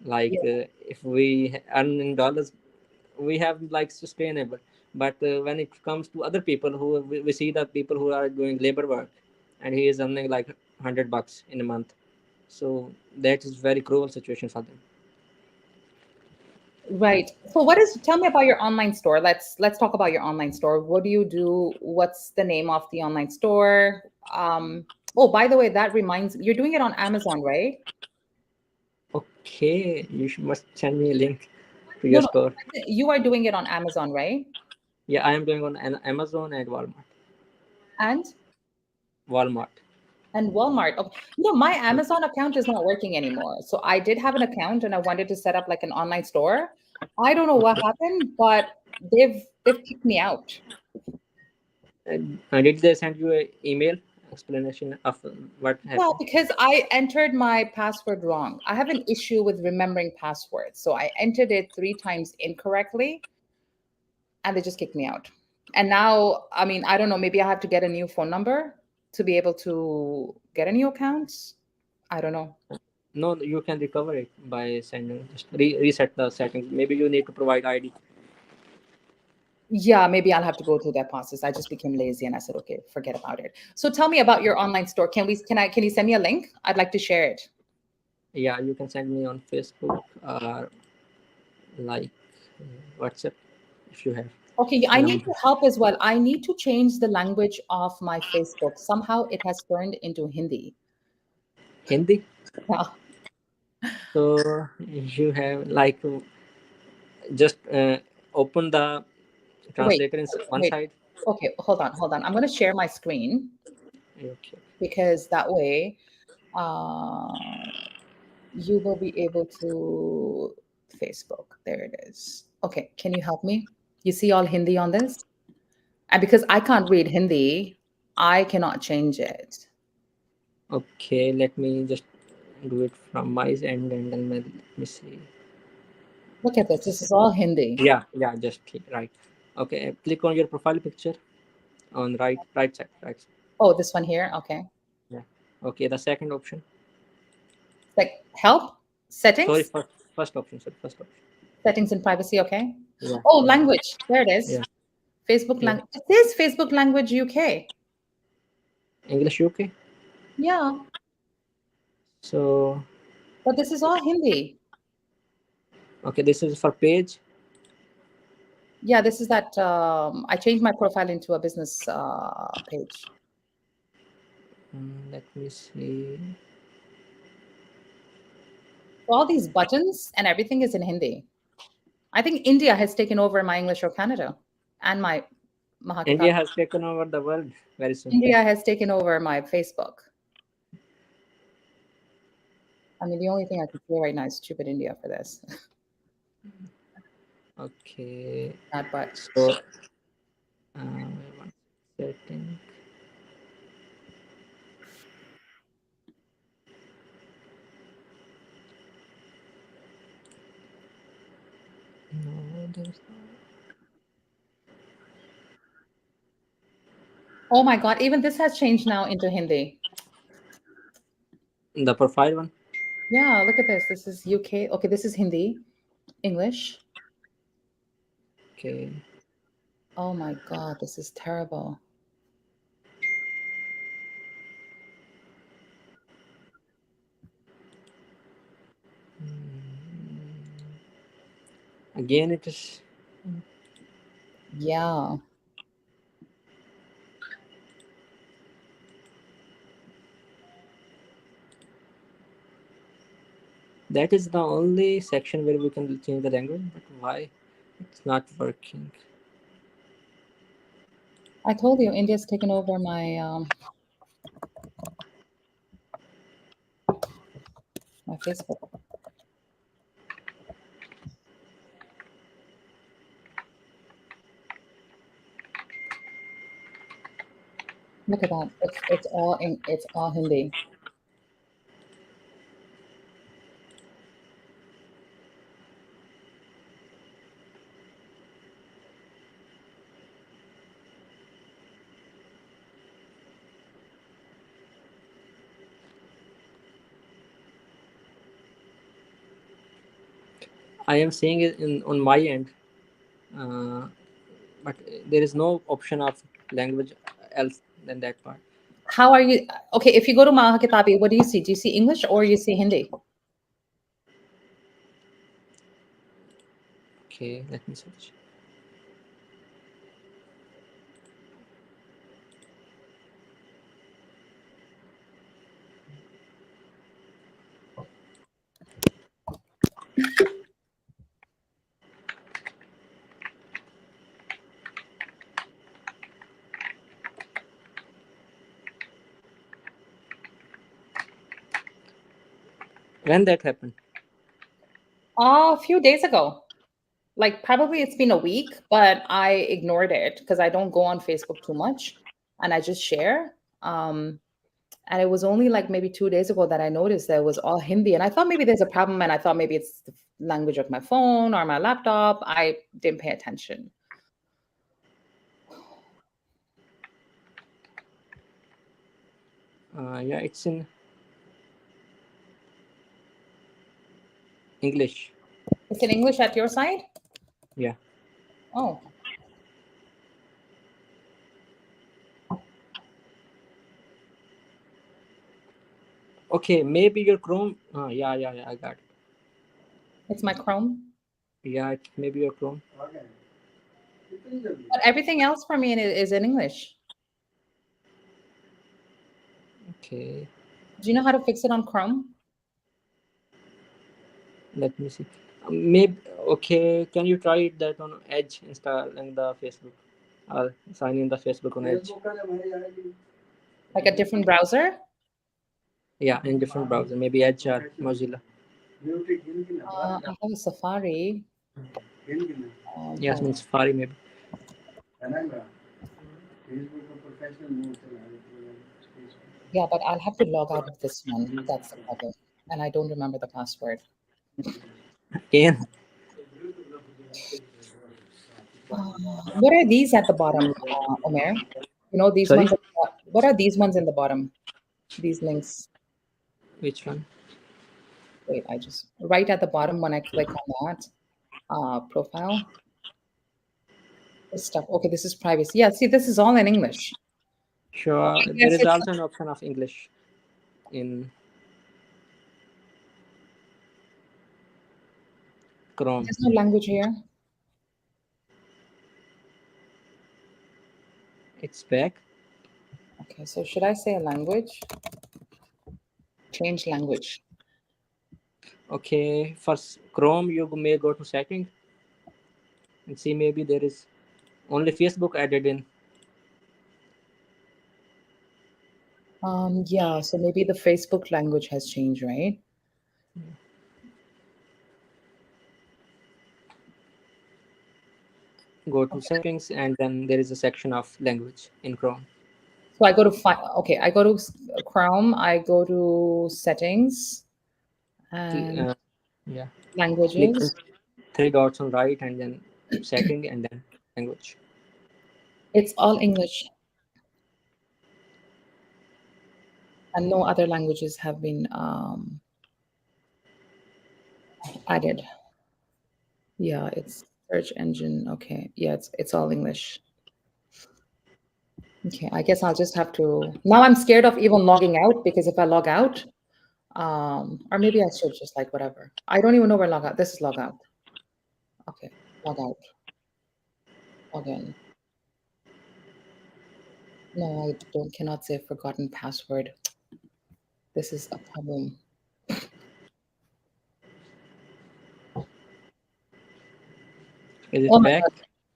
Like Yeah. if we earn in dollars, we have like sustainable. But when it comes to other people who we see the people who are doing labor work, and he is earning like $100 in a month, so that is very cruel situation for them. Right. So tell me about your online store. Let's talk about your online store. What do you do? What's the name of the online store? Oh, by the way, that reminds me, you're doing it on Amazon, right? Okay, you must send me a link to No, your no, store. you are doing it on Amazon, right? Yeah, I am doing on Amazon and Walmart. And Walmart. Walmart. Okay. My Amazon account is not working anymore. So I did have an account and I wanted to set up like an online store. I don't know what happened, but they've kicked me out. And did they send you a email explanation of what Yeah, happened? because I entered my password wrong. I have an issue with remembering passwords. So I entered it 3 times incorrectly and they just kicked me out. And now, I mean, I don't know, maybe I have to get a new phone number to be able to get a new account. I don't know. No, you can recover it by sending just reset the settings. Maybe you need to provide ID. Yeah, maybe I'll have to go through that process. I just became lazy and I said, okay, forget about it. So tell me about your online store. Can you send me a link? I'd like to share it. Yeah, you can send me on Facebook or like WhatsApp if you have Okay, my I need number. your help as well. I need to change the language of my Facebook. Somehow it has turned into Hindi. Hindi. Yeah. So you have like just open the Wait, translator in one wait. side. Okay, hold on. I'm going to share my screen Okay. because that way uh, you will be able to Facebook. There it is. Okay, can you help me? You see all Hindi on this? And because I can't read Hindi, I cannot change it. Okay, let me just do it from my end and then let me see. Look at this. This is all Hindi. Yeah, just click right. Okay, click on your profile picture on right side, right side. Oh, this one here. Okay. Yeah. Okay, the second option. Like help, Sorry, settings, first option. Sorry, first option. settings and privacy. Okay. Yeah, Oh, yeah, language. There it is. yeah, Facebook yeah. language. It says Facebook language UK. English UK. Yeah, So but this is all Hindi. okay, this is for page. Yeah, this is that. I changed my profile into a business page. Let me see. So all these buttons and everything is in Hindi. I think India has taken over my English or Canada and my Mahakita. India has taken over the world very soon. India has taken over my Facebook. I mean, the only thing I can say right now is stupid India for this. Okay, Not but so one setting. No, there's oh my God, even this has changed now into Hindi. the profile one. Yeah, look at this. This is UK. Okay, this is Hindi, English. Okay. Oh my God, this is terrible. Again, it is. Yeah. That is the only section where we can change the language, but why it's not working? I told you India's taken over my Facebook. Look at that. It's all Hindi. I am seeing it in on my end, uh, but there is no option of language else than that part. How are you? Okay, if you go to Mahakitabi, what do you see? Do you see English or you see Hindi? Okay, let me search. When that happened? A few days ago. Like probably it's been a week, but I ignored it because I don't go on Facebook too much and I just share. And it was only like maybe 2 days ago that I noticed that it was all Hindi. And I thought maybe there's a problem and I thought maybe it's the language of my phone or my laptop. I didn't pay attention. Yeah, it's in English. It's in English at your side? Yeah. Oh, Okay, maybe your Chrome. Yeah, I got it. it's my Chrome. Yeah, maybe your Chrome. But everything else for me is in English. Okay, Do you know how to fix it on Chrome? let me see. Maybe okay. Can you try that on Edge? Installing the Facebook. I'll sign in the Facebook on Edge. Like a different browser? Yeah, in different browser. Maybe Edge or Mozilla. I have a Safari. Yes, Hold on. means Safari maybe. Yeah, but I'll have to log out of this one. That's the problem. And I don't remember the password. Again. What are these at the bottom, Omer? You know, these Sorry, ones. What are these ones in the bottom? These links. which one? Wait, I just right at the bottom when I click on that profile. This stuff. Okay, this is privacy. Yeah, see, this is all in English. Sure. I There guess is it's also an option of English in Chrome. there's no language here. It's back. Okay, so should I say a language? Change language. Okay, for Chrome, you may go to setting and see maybe there is only Facebook added in. Yeah, so maybe the Facebook language has changed, right? Go to settings and then there is a section of language in Chrome. So I go to okay, I go to Chrome, I go to settings and Yeah, click languages. on three dots on right and then setting and then language. It's all English. And no other languages have been added. Yeah, it's search engine. Okay. Yeah, it's all English. Okay, I guess I'll just have to now I'm scared of even logging out because if I log out, or maybe I should just like whatever. I don't even know where log out. This is log out. Okay, log out. Again. No, I don't cannot say forgotten password. This is a problem. Is Oh it my back? God.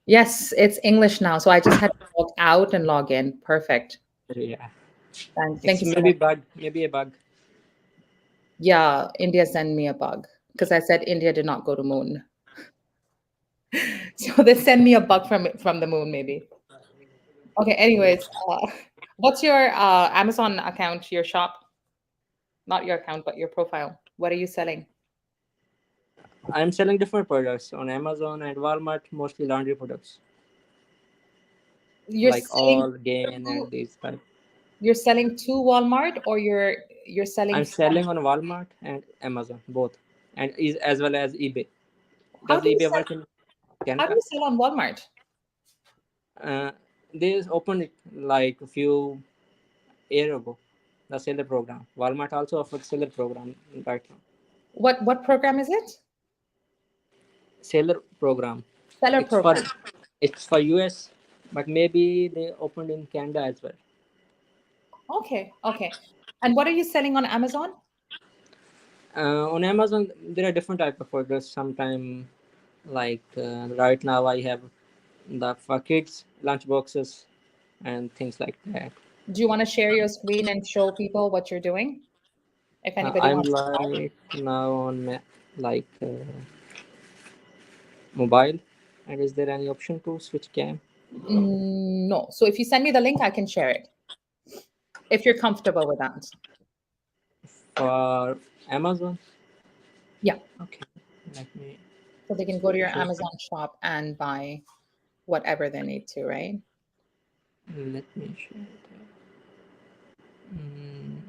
Yes, it's English now. So I just had to log out and log in. Perfect. Yeah. Thank It's you so maybe much. bug. Maybe a bug. Yeah, India sent me a bug because I said India did not go to moon. So they send me a bug from the moon, maybe. Okay, anyways, what's your Amazon account, your shop? Not your account, but your profile. What are you selling? I'm selling different products on Amazon and Walmart, mostly laundry products You're like selling all Gain to and these type. you're selling to Walmart or you're selling I'm from selling on Walmart and Amazon both, and is as well as eBay. how Does do you eBay sell work in how do Canada? you sell on Walmart? They opened it like a few year ago. The seller program. Walmart also offers seller program right now. What program is it? Seller program. Seller It's for program. it's for US, but maybe they opened in Canada as well. Okay, okay. And what are you selling on Amazon? On Amazon, there are different type of orders. Sometime like right now, I have the for kids lunch boxes and things like that. Do you want to share your screen and show people what you're doing? If anybody I'm wants to buy. like now on like mobile. And is there any option to switch cam No. So if you send me the link, I can share it if you're comfortable with that. for Amazon? Yeah. Okay, let me So they can go to your share. Amazon shop and buy whatever they need to, right? Let me share it. Mm,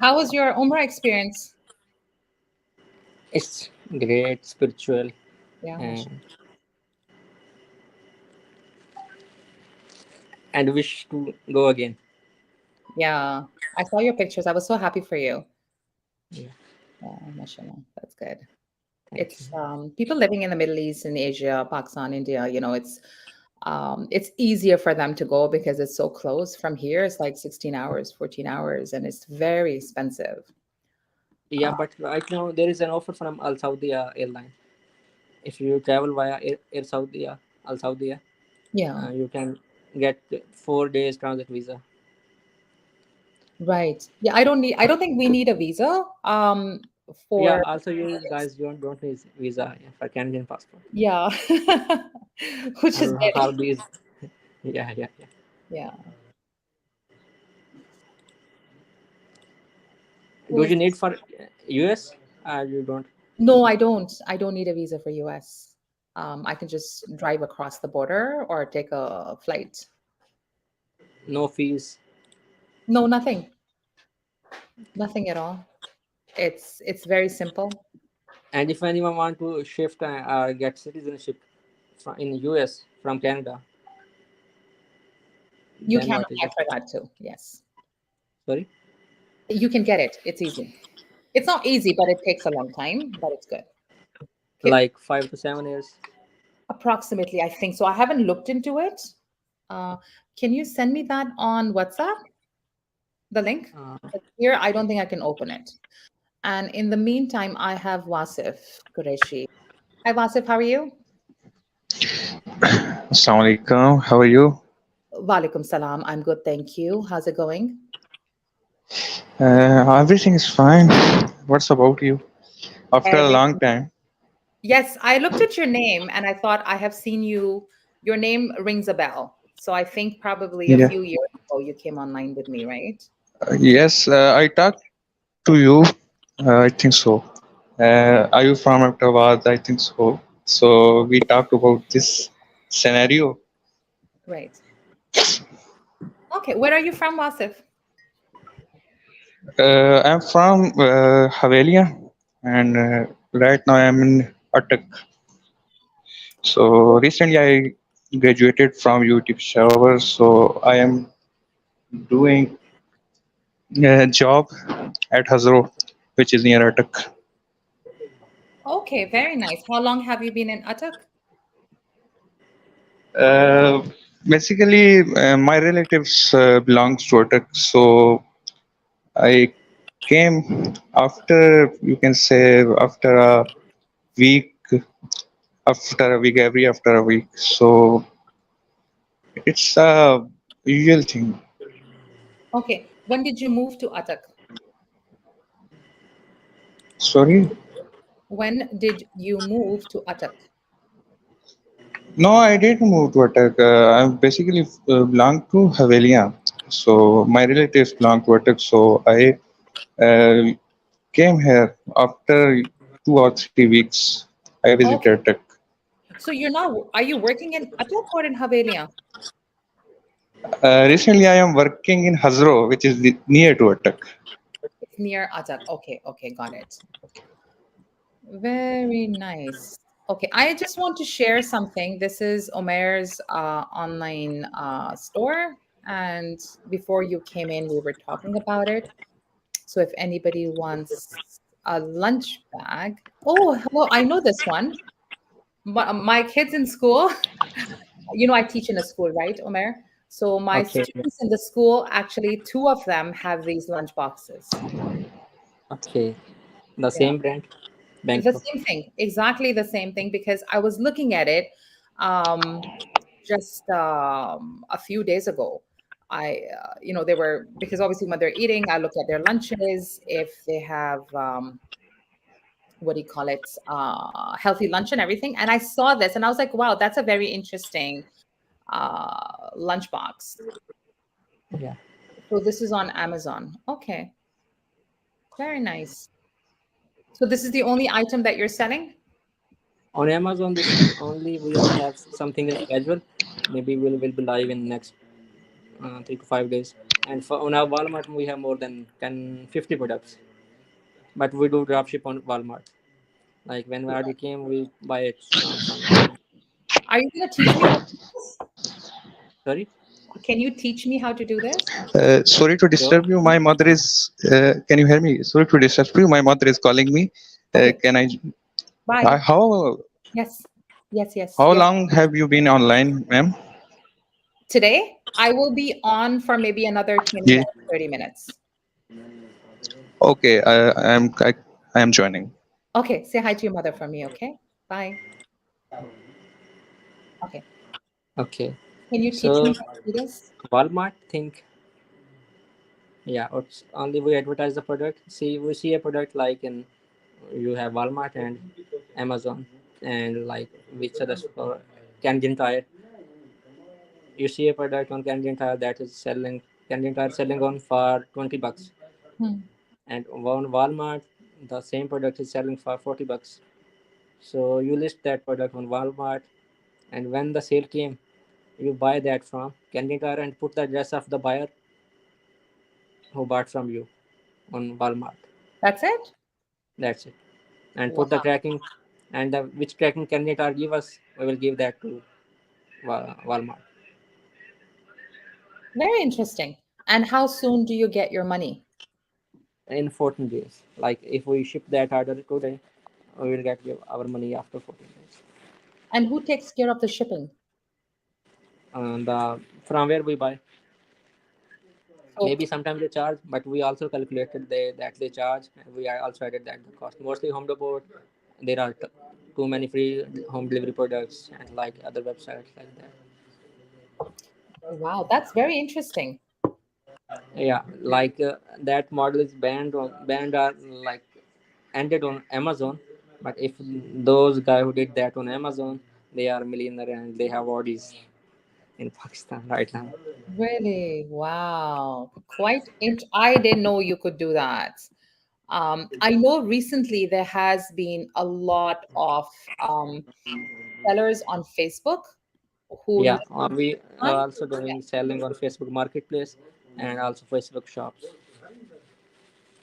How was your Umrah experience? it's great, spiritual, Yeah. and and wish to go again. Yeah. I saw your pictures. I was so happy for you. Yeah, Yeah, mashallah. That's good. thank you. It's people living in the Middle East and Asia, Pakistan, India, it's easier for them to go because it's so close from here. It's like 16 hours, 14 hours, and it's very expensive. Yeah, but right now there is an offer from Al Saudia airline. If you travel via Air Saudia, Al Saudia, Yeah, you can get 4 days transit visa. right. Yeah, I don't think we need a visa Yeah, for also you guys don't need visa, yeah, for Canadian passport. yeah. Which is good. How these? Yeah, yeah, yeah. Yeah. Do Who's you need for US? You don't. No, I don't. I don't need a visa for US. I can just drive across the border or take a flight. No fees. No, nothing. Nothing at all. It's very simple. And if anyone want to shift or get citizenship in US from Canada, You then can what is apply it? for that too. Yes. Sorry, You can get it. It's easy. It's not easy, but it takes a long time, but it's good. Okay. like 5 to 7 years. Approximately, I think so. I haven't looked into it. Uh, can you send me that on WhatsApp, the link? Uh, But here, I don't think I can open it. And in the meantime, I have Wasif Qureshi. Hi, Wasif, how are you? Assalamu alaikum. How are you? Walaikum salam. I'm good, thank you. How's it going? Everything is fine. What's about you? After a long Everything. time. Yes, I looked at your name and I thought I have seen you. Your name rings a bell. So I think probably a Yeah. few years ago you came online with me, right? Yes, I talked to you. I think so. Are you from Ahmedabad? I think so. So we talked about this. scenario. Right. Okay, where are you from, Wasif? I'm from Havelia, and right now I'm in Attak. So recently I graduated from UT Peshawar, so I am doing a job at Hazro, which is near Attak. Okay, very nice. How long have you been in Attak? Uh, Basically, my relatives belongs to Attak, so I came after, you can say, week, after a week, every after a week. So it's a usual thing. Okay, when did you move to Attak? Sorry. When did you move to Attak? No, I didn't move to Attak. I basically belong to Havelia. So my relatives belong to Attak. So I uh, came here after 2 or 3 weeks. I Okay, visited Attak. so are you working in Attak or in Havelia? Recently, I am working in Hazro, which is near to Attak. It's near Attak. Okay, okay, got it. Very nice. Okay, I just want to share something. This is Omer's online store. And before you came in, we were talking about it. So if anybody wants a lunch bag, oh, hello, I know this one. My kids in school, I teach in a school, right, Omer? So my Okay. students in the school, actually, two of them have these lunch boxes. Okay. The Yeah. same brand, The Bangkok. same thing, exactly the same thing, because I was looking at it just a few days ago. They were, because obviously when they're eating, I look at their lunches, if they have, what do you call it, healthy lunch and everything. And I saw this and I was like, wow, that's a very interesting lunchbox. Yeah. So this is on Amazon. Okay, very nice. So this is the only item that you're selling? On Amazon, this is only we have something in schedule. Maybe will be live in next 3 to 5 days. And for on our Walmart, we have more than 50 products. But we do dropship on Walmart. Like when we came, we buy it from Walmart. Are you going to teach me how to do this? Sorry. Can you teach me how to do this? Sorry to Sure. disturb you. My mother is. Can you hear me? Sorry to disturb you. My mother is calling me. Okay, Can I? bye. How Yes, yes, yes, how yes. long have you been online, ma'am? Today, I will be on for maybe another 20 Yeah. minutes, 30 minutes. Okay. I am joining. Okay, say hi to your mother for me, okay? Bye. Okay. Okay. Can you teach me So how to do this? Walmart think, yeah, it's only we advertise the product. See, we see a product like in you have Walmart and Amazon, and like which others for Canadian Tire. You see a product on Canadian Tire that is selling Canadian Tire selling on for $20, Hmm. and on Walmart the same product is selling for $40. So you list that product on Walmart, and when the sale came, you buy that from Canadian Tire and put the address of the buyer who bought from you on Walmart. That's it? That's it. And put the Wow. tracking, and the which tracking Canadian Tire give us, we will give that to Walmart Very interesting. And how soon do you get your money? in 14 days. Like if we ship that order today, we will get our money after 14 days. And who takes care of the shipping? And from where we buy, So, maybe sometimes they charge, but we also calculated that they charge, and we are also added that the cost. Mostly Home Depot, there are too many free home delivery products, and like other websites like that. wow, that's very interesting. Yeah, like that model is banned or like ended on Amazon. But if those guy who did that on Amazon, they are millionaire and they have Audis in Pakistan right now. Really? Wow. I didn't know you could do that. I know recently there has been a lot of sellers on Facebook who Yeah, you we are on? also doing selling on Facebook Marketplace and also Facebook Shops.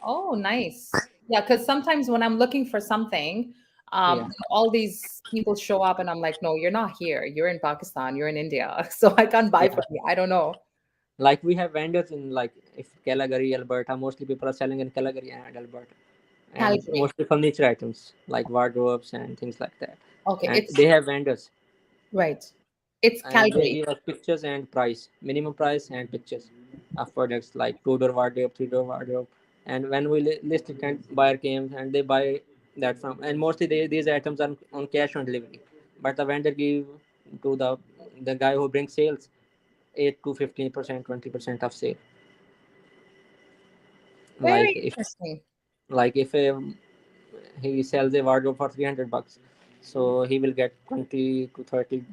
Oh, nice. Yeah, because sometimes when I'm looking for something, Yeah, all these people show up and I'm like, no, you're not here. You're in Pakistan, you're in India. So I can't buy yeah. from you. I don't know. Like we have vendors in like if Calgary, Alberta. Mostly people are selling in Calgary and Alberta, and Calgary. mostly furniture items like wardrobes and things like that. Okay, And it's they have vendors, right. It's and they Calgary. give us pictures and price, minimum price and pictures of products like two-door wardrobe, three-door wardrobe. And when we list it, and buyer came and they buy that from, and mostly these items are on cash on delivery, but the vendor give to the guy who brings sales 8 to 15%, 20% of sale. Like Very if interesting. he sells a wardrobe for $300, so he will get 20 to $30.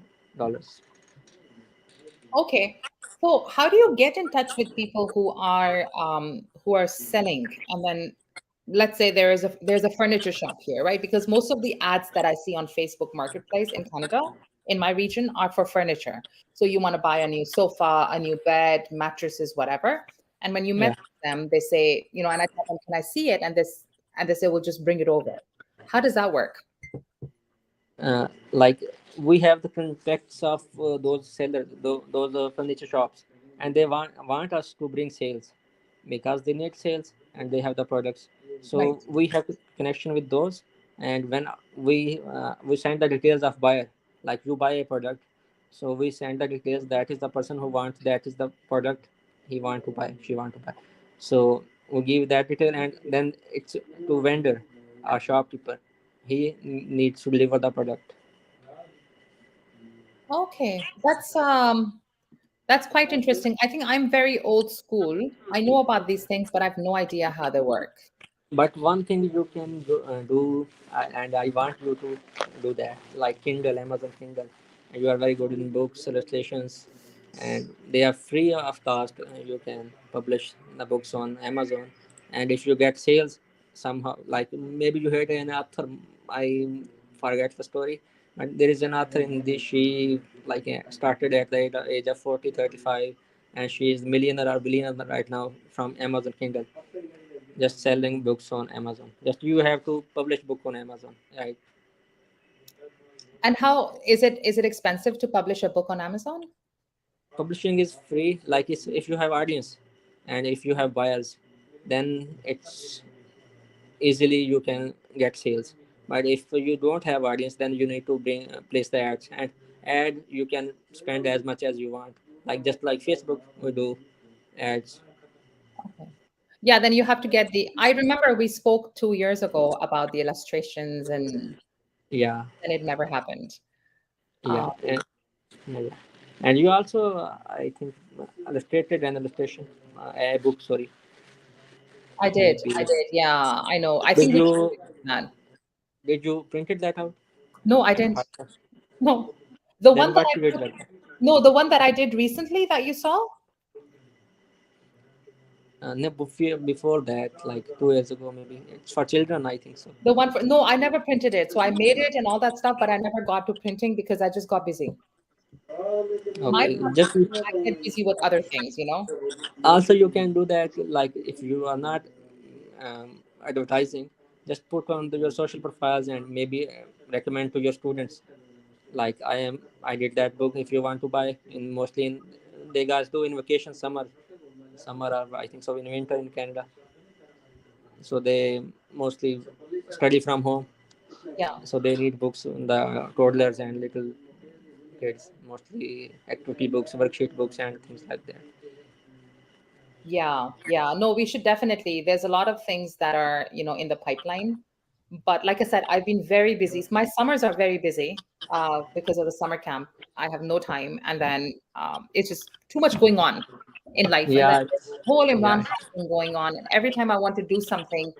Okay. So how do you get in touch with people who are selling? And then let's say there's a furniture shop here, right? Because most of the ads that I see on Facebook Marketplace in Canada, in my region, are for furniture. So you want to buy a new sofa, a new bed, mattresses, whatever. And when you Yeah. message them, they say, and I tell them, can I see it? And they say, well, just bring it over. How does that work? Like we have the contacts of those sellers, those furniture shops, and they want us to bring sales because they need sales and they have the products. Right. So we have connection with those, and when we send the details of buyer, like you buy a product, so we send the details. That is the person who wants. That is the product he want to buy. She want to buy. So we give that detail, and then it's to vendor, our shopkeeper. He needs to deliver the product. Okay. That's quite interesting. I think I'm very old school. I know about these things, but I have no idea how they work. But one thing you can do, and I want you to do that, like Kindle, Amazon Kindle. And you are very good in books, illustrations, and they are free of cost. You can publish the books on Amazon, and if you get sales somehow, like maybe you heard an author, I forget the story, but there is an author in this. She like started at the age of 40, 35, and she is millionaire or billionaire right now from Amazon Kindle, just selling books on Amazon. Just you have to publish book on Amazon, right? And how is it expensive to publish a book on Amazon? Publishing is free. Like if you have audience and if you have buyers, then it's easily you can get sales. But if you don't have audience, then you need to bring place the ads, and ad you can spend as much as you want. Like just like Facebook, we do ads. Okay. Yeah, then you have to get I remember we spoke 2 years ago about the illustrations Yeah, and it never happened. yeah, Uh, yeah. And you also, I think, illustrated an illustration, a book. Sorry, I did. maybe. I did. Yeah, I know. I Did think we should you do that. did you printed that out No, I and didn't. podcast? No. The one Then that what I you did put, like that? no, the one that I did recently that you saw, No, before that, like 2 years ago, maybe it's for children. I think so. the one for, no, I never printed it. So I made it and all that stuff, but I never got to printing because I just got busy. My Okay, part just is I get busy with other things. also you can do that. Like if you are not advertising, just put on your social profiles and maybe recommend to your students. Like I did that book. If you want to buy, in mostly in they guys do in vacation, summer or I think so in winter in Canada. So they mostly study from home, Yeah. so they need books, the toddlers and little kids, mostly activity books, worksheet books and things like that. Yeah, yeah. No, we should definitely. There's a lot of things that are, in the pipeline. But like I said, I've been very busy. My summers are very busy because of the summer camp. I have no time. And then it's just too much going on in life. And then Yeah, there's a whole yeah, Imran Khan thing going on. And every time I want to do something,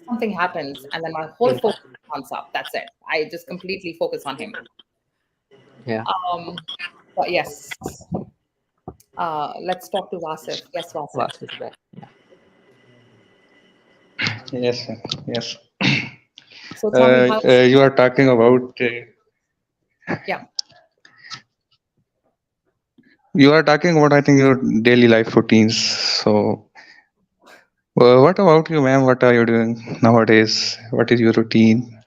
something happens. And then my whole yeah, focus comes up. That's it. I just completely focus on him. yeah. Um, but yes, let's talk to Wasif. Yes, Wasif. Last is back. Yeah. Yes, sir. Yes. So tell me how, You are talking about yeah. You are talking about, I think, your daily life routines. So, what about you, ma'am? What are you doing nowadays? What is your routine?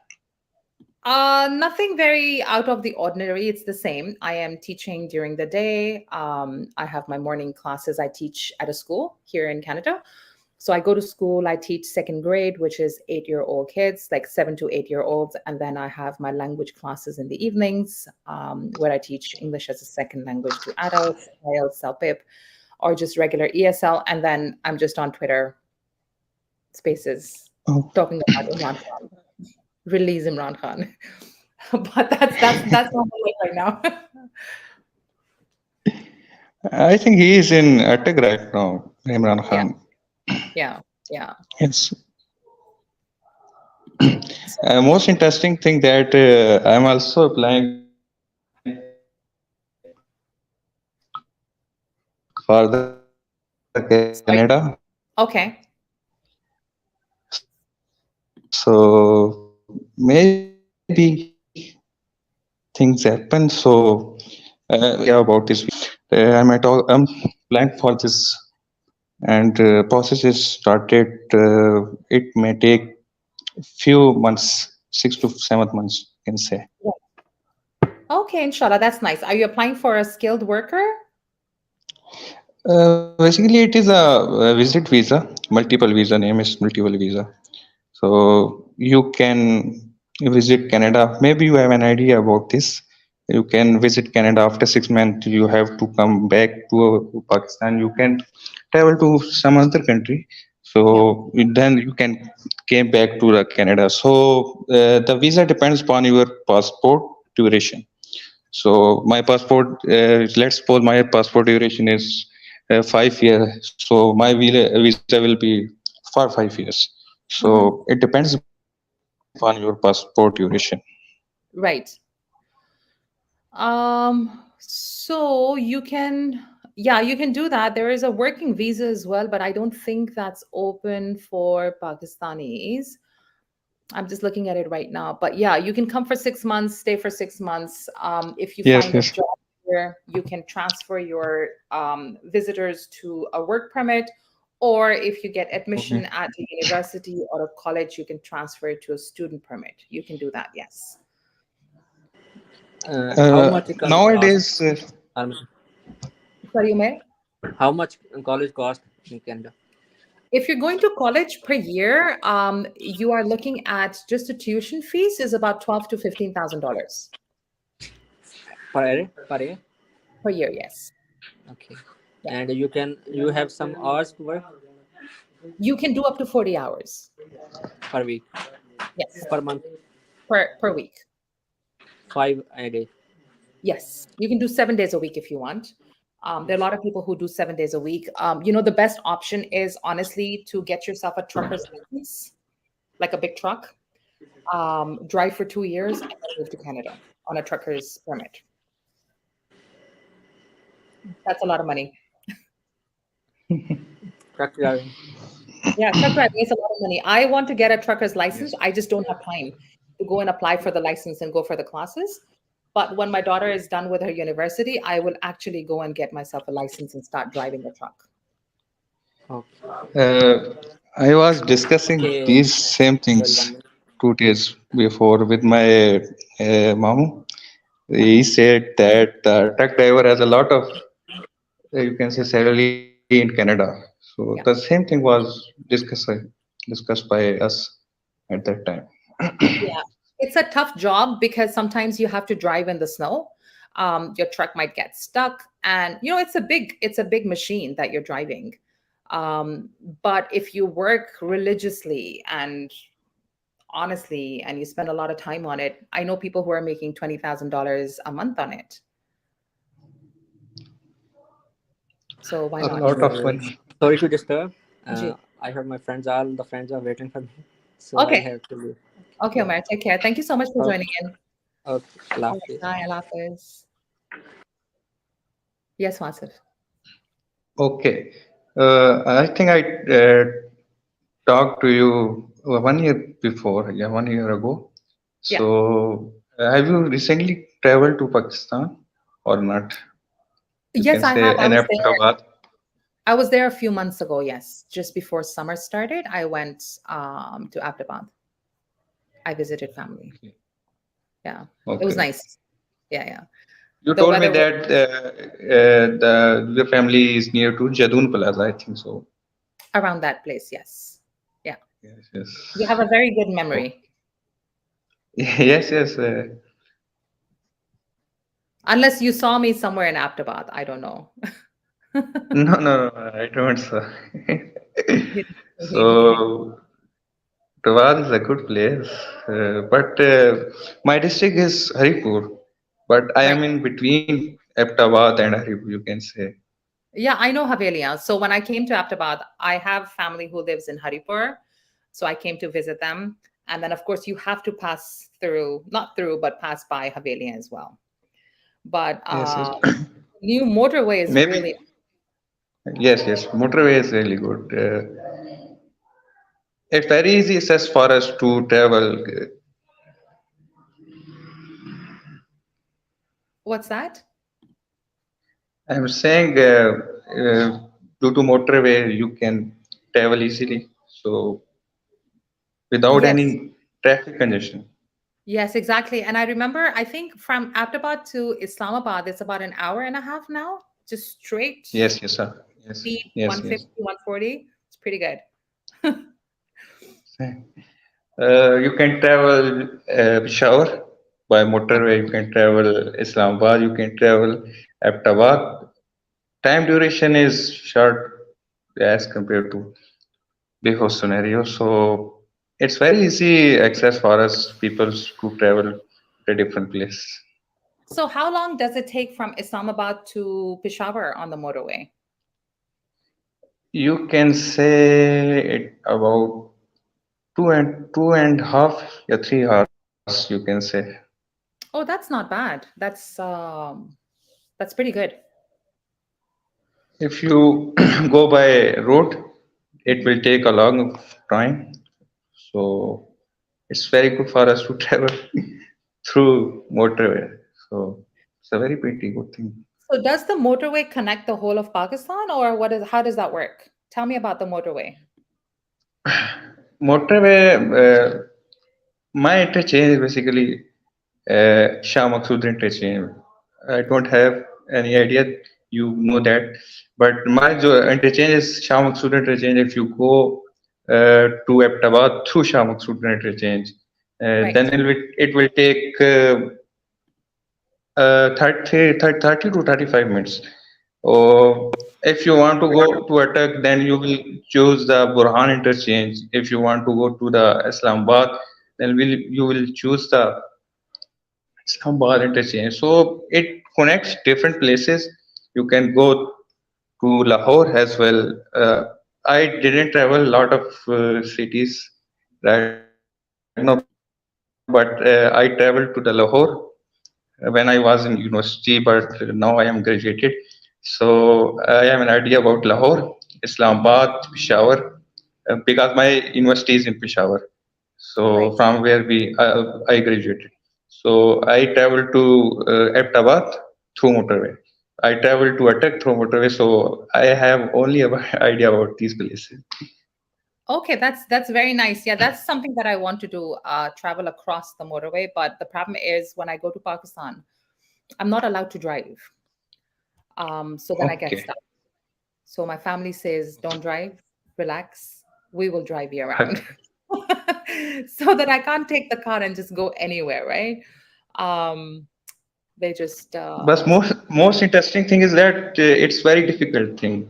Nothing very out of the ordinary. It's the same. I am teaching during the day. I have my morning classes. I teach at a school here in Canada. So I go to school, I teach second grade, which is 8-year-old kids, like 7 to 8-year-olds. And then I have my language classes in the evenings, where I teach English as a second language to adults, IELTS, CELPIP, or just regular ESL. And then I'm just on Twitter Spaces Oh, talking about Imran Khan, release Imran Khan. But that's not my life right now. I think he is in attack right now, Imran Yeah, Khan. yeah, yeah. Yes. So, Most interesting thing that I'm also applying for the Canada. sorry. Okay. So maybe things happen. So yeah, about this, I'm applying for this, and process is started. It may take few months, 6 to 7 months, you can say. Okay, inshallah, that's nice. Are you applying for a skilled worker? Basically, it is a visit visa, multiple visa. Name is multiple visa. So you can visit Canada. Maybe you have an idea about this. You can visit Canada after 6 months. You have to come back to Pakistan. You can travel to some other country. Yeah. So then you can came back to the Canada. So the visa depends upon your passport duration. So my passport, let's suppose my passport duration is 5 years. So my visa will be for 5 years. Mhm. So it depends upon your passport duration. Right. So you can, yeah, you can do that. There is a working visa as well, but I don't think that's open for Pakistanis. I'm just looking at it right now. But yeah, you can come for 6 months, stay for 6 months. If you Yes, find a yes. job here, you can transfer your visitors to a work permit. Or if you get admission Mhm. at a university or a college, you can transfer it to a student permit. You can do that, yes. How much it cost? Nowadays, Um, Sorry, Umair? how much college cost in Canada If you're going to college per year, you are looking at just the tuition fees is about $12,000 to $15,000 per year? Per year? per year. Yes. Okay. Yeah. And you have some hours to work You can do up to 40 hours. per week, Yes. per month, Per week. 5 a day. Yes. You can do 7 days a week if you want. There are a lot of people who do 7 days a week. The best option is honestly to get yourself a trucker's license, like a big truck, drive for 2 years, and then move to Canada on a trucker's permit. That's a lot of money. Truck driving. Yeah, truck driving is a lot of money. I want to get a trucker's license. I just don't have time to go and apply for the license and go for the classes. But when my daughter is done with her university, I will actually go and get myself a license and start driving a truck. Okay. I was discussing Okay. these same Well, things 1 minute. 2 days before with my mom. He said that truck driver has a lot of, you can say, salary in Canada. So the Yeah. same thing was discussed by us at that time. Yeah. It's a tough job because sometimes you have to drive in the snow. Your truck might get stuck, and it's a big machine that you're driving. Um, but if you work religiously and honestly, and you spend a lot of time on it, I know people who are making $20,000 a month on it. So why A not? lot of Okay. money. Sorry to disturb. Ji. I heard all the friends are waiting for me, so I Okay. have to leave. Okay, Yeah. Omar, take care. Thank you so much for Okay. joining in. Okay. Allah All right, Hafiz. bye. Allah Hafiz. Yes, Wasif. Okay. I think I talked to you 1 year before, yeah, 1 year ago. Yeah. So have you recently traveled to Pakistan or not? you Yes, can I say, have. in Ahmedabad. I was there a few months ago. Yes, just before summer started, I went to Ahmedabad. I visited family. Okay. Yeah, it was Okay. nice. Yeah, yeah. You The told me weather was that the family is near to Jadun Plaza, I think so. around that place. Yes. Yeah. Yes, yes. You have a very good Oh, memory. yes, yes. Unless you saw me somewhere in Ahmedabad. I don't know. No, no, no, I don't. So, Okay. so Tawad is a good place, but my district is Haripur, but I Right. am in between Ahmedabad and Haripur, you can say. Yeah, I know Havelia. So when I came to Ahmedabad, I have family who lives in Haripur. So I came to visit them. And then, of course, you have to pass through, not through, but pass by Havelia as well. But Yes, yes. new motorway is really, Maybe, yes, yes. Motorway is really good. It's very easy access for us to travel. what's that? I'm saying due to motorway, you can travel easily. So without Yes, any traffic congestion. yes, exactly. And I remember, I think from Ahmedabad to Islamabad, it's about an hour and a half now, just straight Yes, yes, sir. Yes, speed yes, yes. 150, 140. It's pretty good. You can travel Peshawar by motorway. You can travel Islamabad. You can travel Ahmedabad. Time duration is short as compared to before scenario. So it's very easy access for us people to travel to different place. So how long does it take from Islamabad to Peshawar on the motorway? You can say it about two and a half, yeah, 3 hours. You can say. Oh, that's not bad. That's pretty good. If you go by road, it will take a long time. So it's very good for us to travel through motorway. So it's a very pretty good thing. So does the motorway connect the whole of Pakistan, or how does that work? Tell me about the motorway. Motorway, my interchange is basically Shah Maksud interchange. I don't have any idea. You know that, but my interchange is Shah Maksud interchange. If you go to Ahmedabad through Shah Maksud interchange, Right. then it will take 30 to 35 minutes. Or if you want to go to attack, then you will choose the Burhan interchange. If you want to go to the Islamabad, then you will choose the Islamabad interchange. So it connects different places. You can go to Lahore as well. I didn't travel a lot of cities right now, but I traveled to the Lahore when I was in university, but now I am graduated. So I have an idea about Lahore, Islamabad, Peshawar, because my university is in Peshawar. So from Right. where I graduated. So I traveled to Ahmedabad through motorway. I traveled to Atak through motorway. So I have only a idea about these places. Okay, that's very nice. Yeah, that's something that I want to do, travel across the motorway. But the problem is when I go to Pakistan, I'm not allowed to drive. So then I get Okay. stuck. So my family says, don't drive, relax. We will drive you around. Okay. So that I can't take the car and just go anywhere, right? Um, they just But most interesting thing is that it's very difficult thing.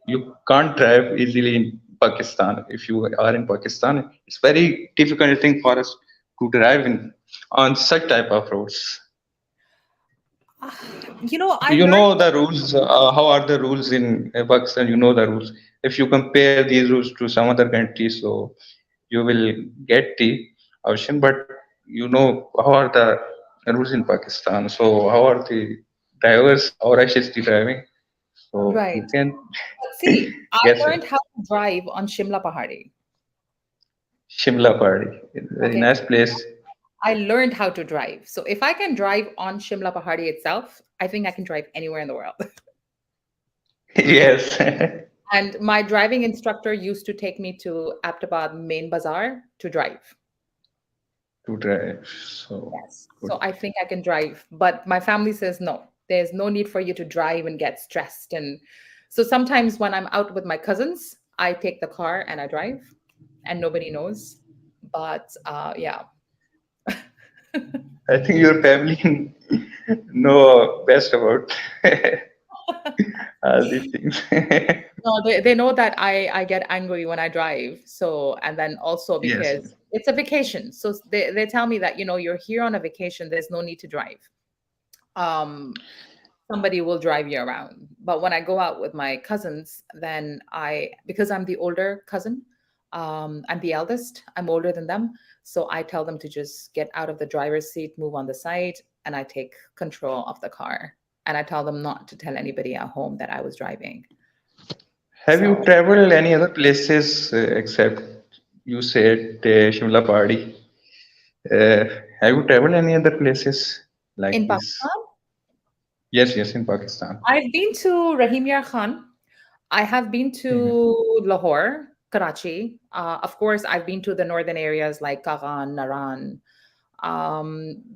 You can't drive easily in Pakistan. If you are in Pakistan, it's very difficult thing for us to drive in on such type of roads. I You learned. know the rules. How are the rules in Pakistan? You know the rules. If you compare these rules to some other countries, so you will get the option. But you know how are the rules in Pakistan? So how are the drivers? How rush is the driving? So Right. you can But see, I guess it. learned how to drive on Shimla Pahadi. Shimla Party, very Okay. nice place. I learned how to drive. So if I can drive on Shimla Pahadi itself, I think I can drive anywhere in the world. Yes. And my driving instructor used to take me to Aptabad main bazaar to drive. To drive. So Yes. good. So I think I can drive, but my family says no. There's no need for you to drive and get stressed. And so sometimes when I'm out with my cousins, I take the car and I drive, and nobody knows. But yeah. I think your family know best about all these things. No, they know that I get angry when I drive. So, and then also Yes. because it's a vacation. So they tell me that, you're here on a vacation, there's no need to drive. Um, Somebody will drive you around. But when I go out with my cousins, then because I'm the older cousin, I'm the eldest, I'm older than them. So I tell them to just get out of the driver's seat, move on the side, and I take control of the car. And I tell them not to tell anybody at home that I was driving. Have you So traveled any other places except you said Shimla Padi? Uh, have you traveled any other places like in this? Pakistan, Yes, yes, in Pakistan. I've been to Rahim Yar Khan. I have been Mhm. to Lahore, Karachi. Of course, I've been to the northern areas like Kagan, Naran.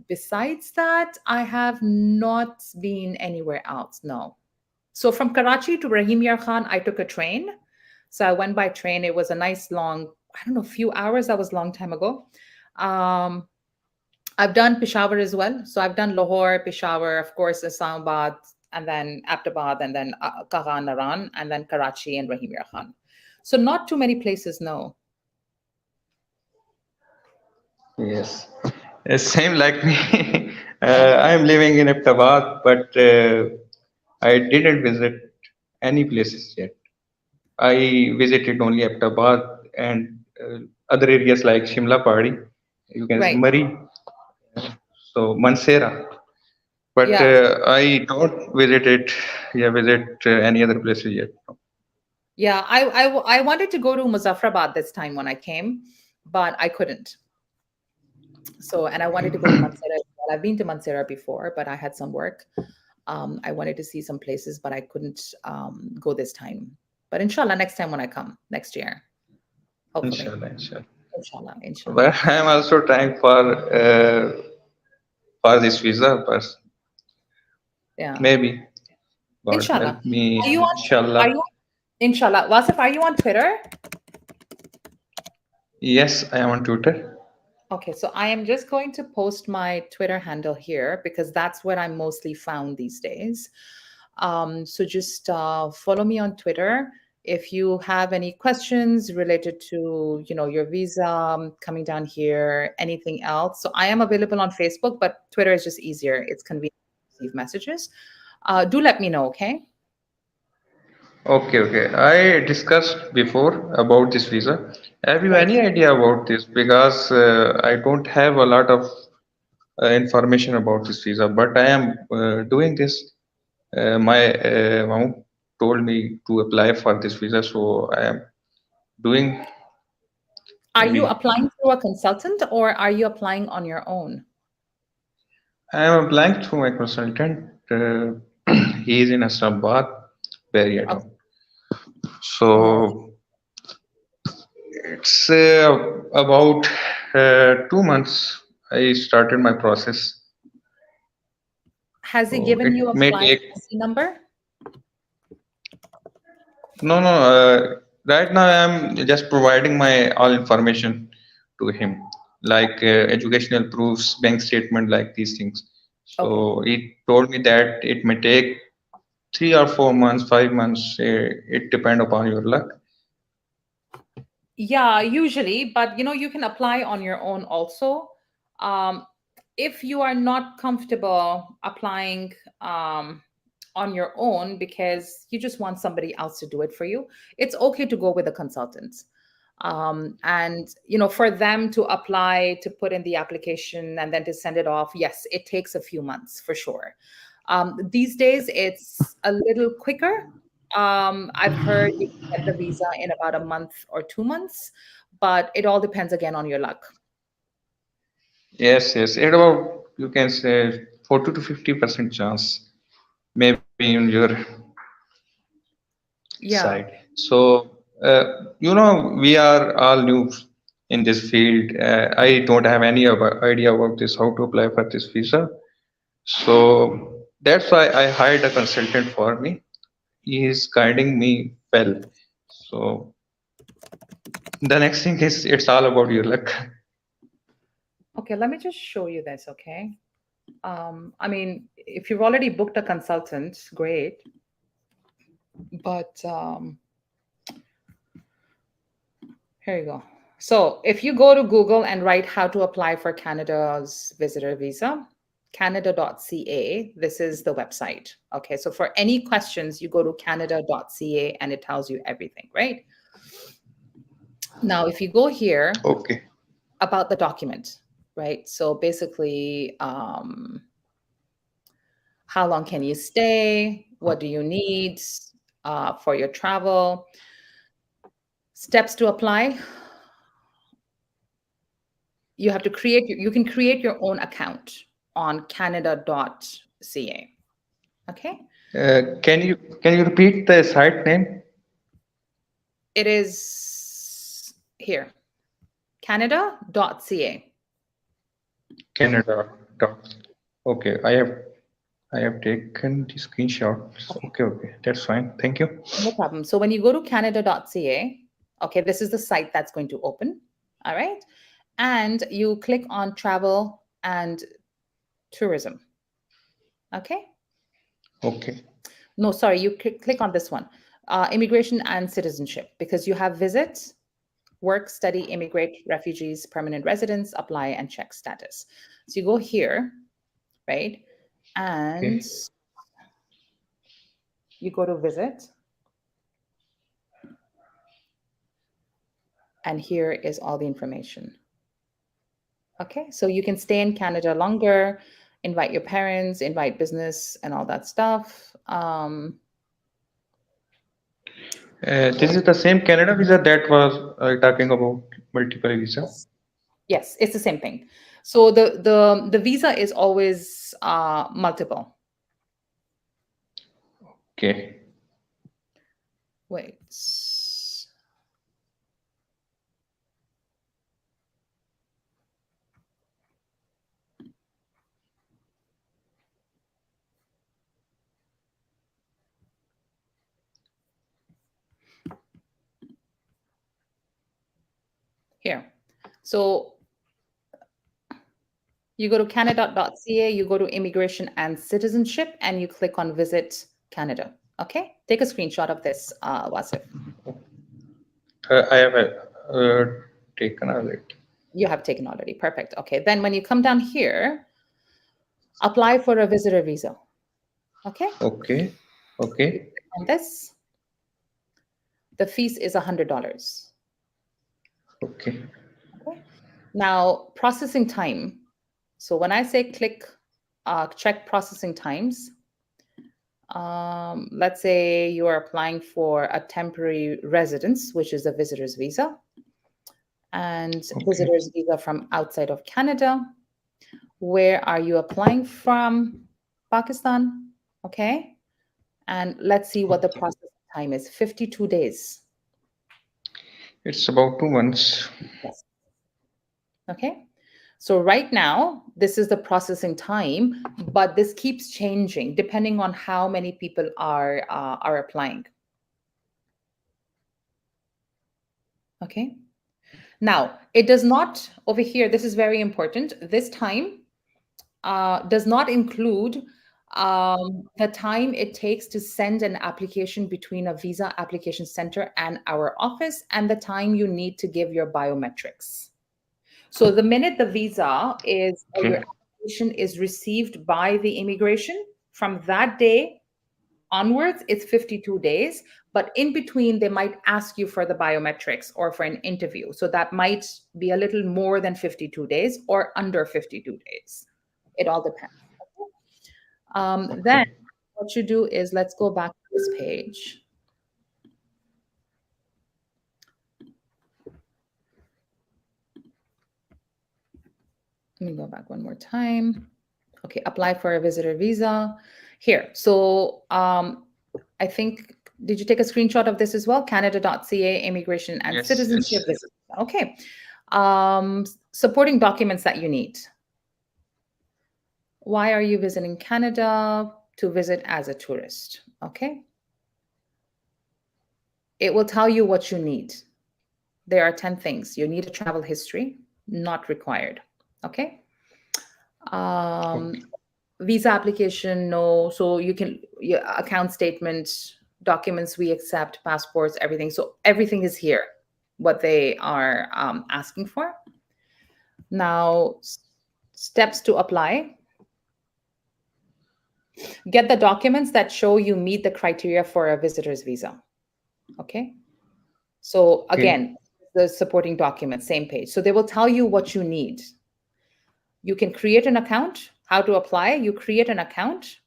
Besides that, I have not been anywhere else. No. So from Karachi to Rahim Yar Khan, I took a train. So I went by train. It was a nice long, I don't know, few hours. That was a long time ago. Um, I've done Peshawar as well. So I've done Lahore, Peshawar, of course, Islamabad, and then Aptabad, and then Kagan, Naran, and then Karachi and Rahim Yar Khan. So not too many places, no. Yes. Same like me. I'm living in Ahmedabad, but I didn't visit any places yet. I visited only Ahmedabad and other areas like Shimla Padi. You can say Right. Murray, so Mansera. But Yeah. I don't visit any other places yet. Yeah. I wanted to go to Muzaffarabad this time when I came, but I couldn't. So, and I wanted to go to Mansera as well. I've been to Mansera before, but I had some work. I wanted to see some places, but I couldn't go this time. But inshallah, next time when I come next year, hopefully. Inshallah, inshallah. Inshallah, inshallah. But I'm also trying for this visa, but Yeah. maybe God Inshallah. help me. Are you on are Inshallah. you inshallah? Wasif, are you on Twitter? Yes, I am on Twitter. Okay, so I am just going to post my Twitter handle here because that's where I'm mostly found these days. So just follow me on Twitter. If you have any questions related to, your visa, coming down here, anything else. So I am available on Facebook, but Twitter is just easier. It's convenient to receive messages. Do let me know, okay? Okay, okay. I discussed before about this visa. Have you Right. any idea about this? Because I don't have a lot of information about this visa, but I am doing this. My mom told me to apply for this visa, so I am doing Are you maybe. applying through a consultant or are you applying on your own? I am applying through my consultant. He is in Islamabad, where I Okay. don't. Oh, So it's about 2 months I started my process. has he So given you it a may flight take. number? No, no. Right now I'm just providing my all information to him, like educational proofs, bank statement, like these things. Okay. So he told me that it may take 3 or 4 months, 5 months. It depend upon your luck. Yeah, usually, but you can apply on your own also. Um, if you are not comfortable applying on your own because you just want somebody else to do it for you, it's okay to go with a consultant. And for them to apply, to put in the application and then to send it off, yes, it takes a few months for sure. These days, it's a little quicker. I've heard you can get the visa in about a month or 2 months, but it all depends again on your luck. Yes, yes. It about you can say 40 to 50% chance, maybe in your Yeah. side. So, we are all new in this field. I don't have any idea about this, how to apply for this visa. So that's why I hired a consultant for me. He is guiding me well. So the next thing is it's all about your luck. Okay, let me just show you this, okay? I mean, if you've already booked a consultant, great. But here you go. So if you go to Google and write how to apply for Canada's visitor visa, canada.ca, this is the website. Okay, so for any questions, you go to canada.ca and it tells you everything, right? Now, if you go here, Okay. about the document, right? So basically, how long can you stay? What do you need for your travel? Steps to apply. You have to create, you can create your own account on canada.ca. Okay. Can you repeat the site name? It is here, canada.ca. Canada. Okay, I have taken the screenshot. Okay, that's fine. Thank you. No problem. So when you go to canada.ca, okay, this is the site that's going to open. All right. And you click on travel and tourism. Okay. Okay. No, sorry, you click on this one, immigration and citizenship, because you have visit, work, study, immigrate, refugees, permanent residents, apply, and check status. So you go here, right? And Okay. you go to visit. And here is all the information. Okay, so you can stay in Canada longer, invite your parents, invite business, and all that stuff. This is the same Canada visa that was talking about multiple visa. Yes, it's the same thing. So the visa is always multiple. Okay. Wait. Here. So you go to canada.ca, you go to immigration and citizenship, and you click on visit Canada. Okay, take a screenshot of this, Wasif. I have taken already. You have taken already. Perfect. Okay, then when you come down here, apply for a visitor visa. Okay. Okay. Okay. On this, the fees is $100. Okay. Okay. Now, processing time. So when I say click, check processing times, let's say you are applying for a temporary residence, which is a visitor's visa, and Okay. visitor's visa from outside of Canada. Where are you applying from? Pakistan. Okay. And let's see what the processing time is. 52 days. It's about 2 months. Yes. Okay. So right now, this is the processing time, but this keeps changing depending on how many people are applying. Okay. Now, it does not, over here, this is very important. This time does not include the time it takes to send an application between a visa application center and our office, and the time you need to give your biometrics. So the minute the visa is, or your application is received by the immigration, from that day onwards, it's 52 days. But in between, they might ask you for the biometrics or for an interview. So that might be a little more than 52 days or under 52 days. It all depends. Then what you do is, let's go back to this page. Let me go back one more time. Okay, apply for a visitor visa. Here, so I think Did you take a screenshot of this as well? Canada.ca immigration and Yes, citizenship yes. visit. Okay. Supporting documents that you need. Why are you visiting Canada? To visit as a tourist. Okay. It will tell you what you need. There are 10 things. You need a travel history, not required. Okay. Okay. Visa application, no. So you can, your account statement, documents we accept, passports, everything. So everything is here, what they are asking for. Now, steps to apply. Get the documents that show you meet the criteria for a visitor's visa. Okay. So Okay. again, the supporting documents, same page. So they will tell you what you need. You can create an account. How to apply? You create an account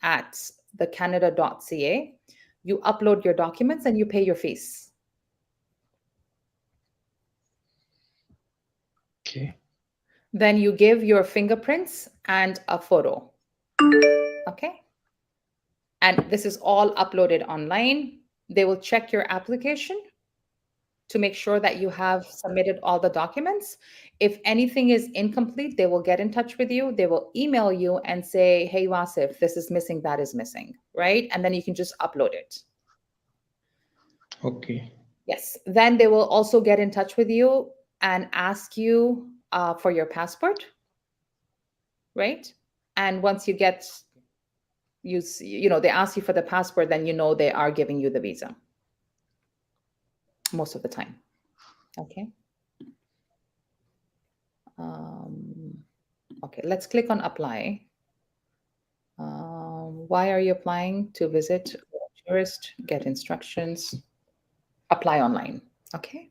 at the canada.ca. You upload your documents and you pay your fees. Okay. Then you give your fingerprints and a photo. Okay. And this is all uploaded online. They will check your application to make sure that you have submitted all the documents. If anything is incomplete, they will get in touch with you. They will email you and say, hey, Wasif, this is missing, that is missing, right? And then you can just upload it. Okay. Yes. Then they will also get in touch with you and ask you for your passport, right? And once you get, you know, they ask you for the passport, then you know they are giving you the visa most of the time. Okay. Okay, let's click on apply. Why are you applying? To visit tourist, get instructions, apply online. Okay.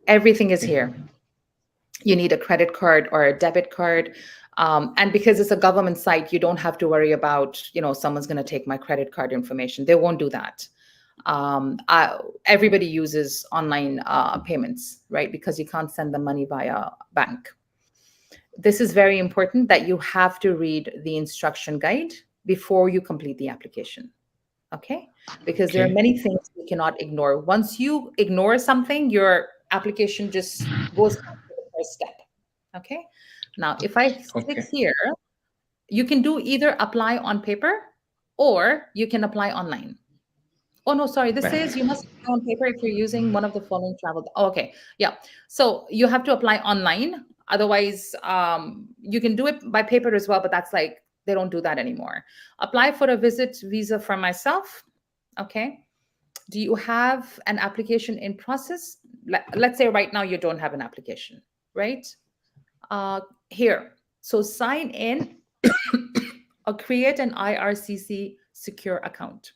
Everything is here. You need a credit card or a debit card. And because it's a government site, you don't have to worry about, you know, someone's going to take my credit card information. They won't do that. Everybody uses online payments, right? Because you can't send the money via bank. This is very important that you have to read the instruction guide before you complete the application. Okay? Because there are many things you cannot ignore. Once you ignore something, your application just goes back to the first step. Okay? Now, if I click here, you can do either apply on paper or you can apply online. Oh, no, sorry. This says you must apply on paper if you're using one of the following travel. Oh, okay. Yeah. So you have to apply online. Otherwise, you can do it by paper as well, but that's like, they don't do that anymore. Apply for a visit visa for myself. Okay. Do you have an application in process? Let's say right now you don't have an application, right? Here. So sign in or create an IRCC secure account.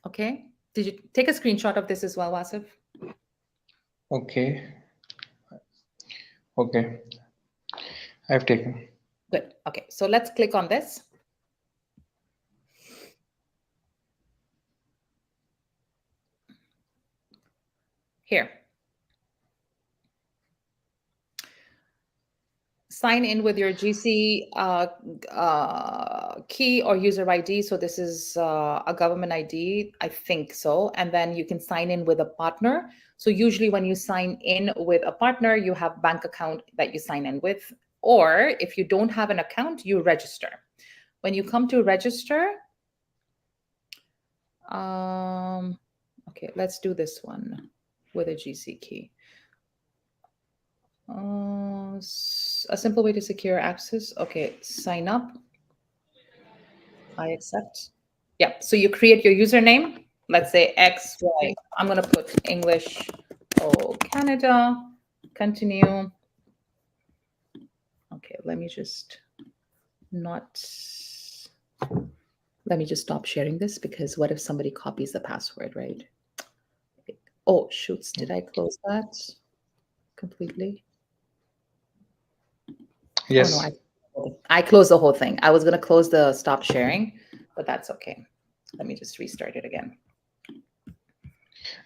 Okay. Did you take a screenshot of this as well, Wasif? Okay. Okay. I've taken. Good. Okay. So let's click on this. Here. Sign in with your GC key or user ID. So this is a government ID, I think so. And then you can sign in with a partner. So usually when you sign in with a partner, you have bank account that you sign in with. Or if you don't have an account, you register. When you come to register, okay, let's do this one with a GC key. A simple way to secure access. Okay, sign up. I accept. Yeah, so you create your username. Let's say XY. I'm going to put English Canada. Continue. Okay, let me just stop sharing this because what if somebody copies the password, right? Oh, shoots. Did I close that completely? Yes. Oh, no, I closed the whole thing. I was going to close the stop sharing, but that's okay. Let me just restart it again.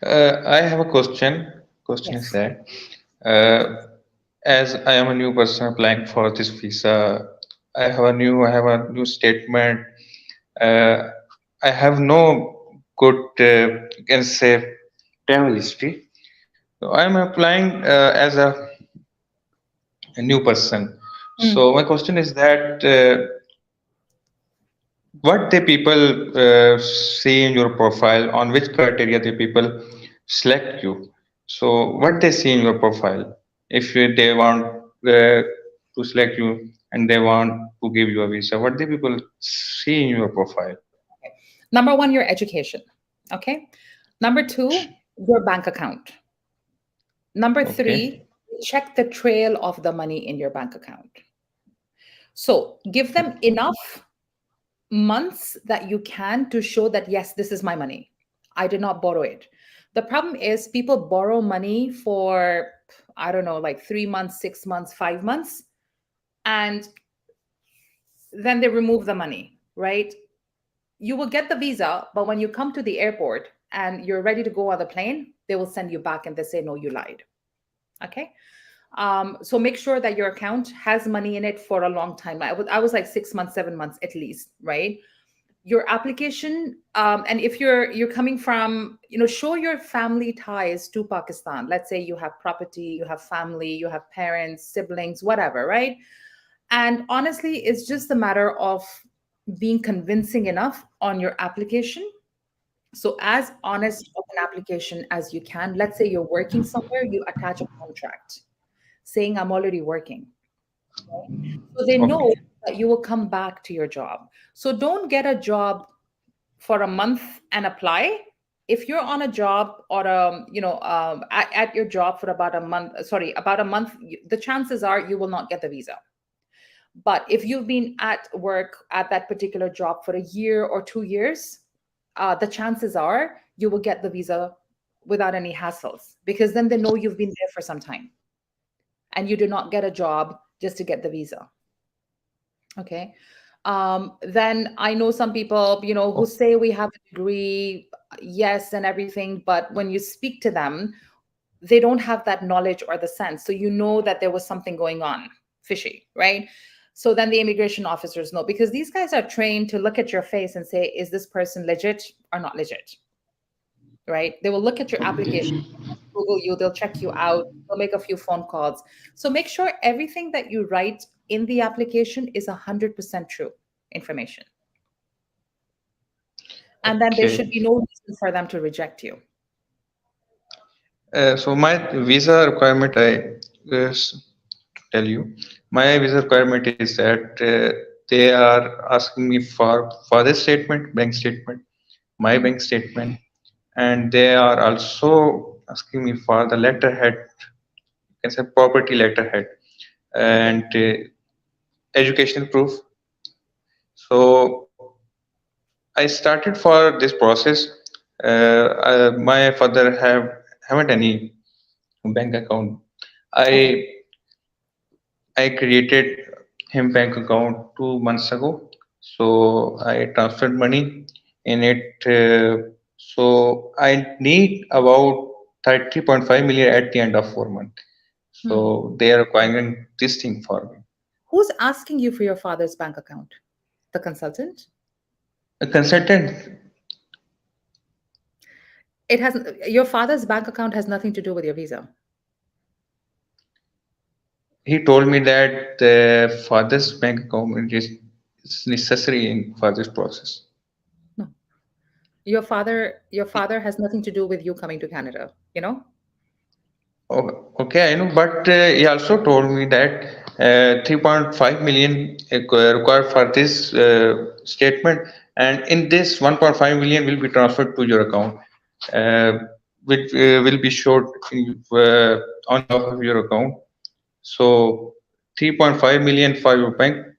I have a question. Question is that as I am a new person applying for this visa, I have a new statement. I have no good, you can say, travel history. So I'm applying as a new person. So my question is that what the people see in your profile, on which criteria the people select you. So what they see in your profile, if they want to select you and they want to give you a visa, what the people see in your profile? Number one, your education. Okay. Number two, your bank account. Number Okay. three, check the trail of the money in your bank account. So give them enough months that you can to show that, yes, this is my money. I did not borrow it. The problem is people borrow money for, I don't know, like 3 months, 6 months, 5 months, and then they remove the money, right? You will get the visa, but when you come to the airport and you're ready to go on the plane, they will send you back and they say, no, you lied. Okay. So make sure that your account has money in it for a long time. I was like 6 months, 7 months at least, right? Your application, and if you're coming from, show your family ties to Pakistan. Let's say you have property, you have family, you have parents, siblings, whatever, right? And honestly, it's just a matter of being convincing enough on your application. So as honest of an application as you can. Let's say you're working somewhere, you attach a contract saying I'm already working. So they know Okay. that you will come back to your job. So don't get a job for a month and apply. If you're on a job or at your job for about a month, the chances are you will not get the visa. But if you've been at work at that particular job for a year or 2 years, the chances are you will get the visa without any hassles, because then they know you've been there for some time and you do not get a job just to get the visa. Okay. Then I know some people, who say we have a degree, yes, and everything, but when you speak to them, they don't have that knowledge or the sense. So you know that there was something going on, fishy, right? So then the immigration officers know, because these guys are trained to look at your face and say, is this person legit or not legit? Right? They will look at your application, Google you, they'll check you out, they'll make a few phone calls. So make sure everything that you write in the application is 100% true information. And then there should Okay. be no reason for them to reject you. So my visa requirement, tell you, my visa requirement is that they are asking me for father's statement, bank statement, my bank statement, and they are also asking me for the letterhead, you can say property letterhead, and educational proof. So I started for this process. My father haven't any bank account. I I created him bank account 2 months ago. So I transferred money in it. So I need about 30.5 million at the end of 4 months. So they are requiring this thing for me. Who's asking you for your father's bank account? The consultant? A consultant, Your father's bank account has nothing to do with your visa. he told me that the father's bank account is necessary for this process. No. Your father has nothing to do with you coming to Canada, Oh, okay, I know, but he also told me that 3.5 million required for this statement, and in this 1.5 million will be transferred to your account, uh, which will be showed on top of your account. So 3.5 million for your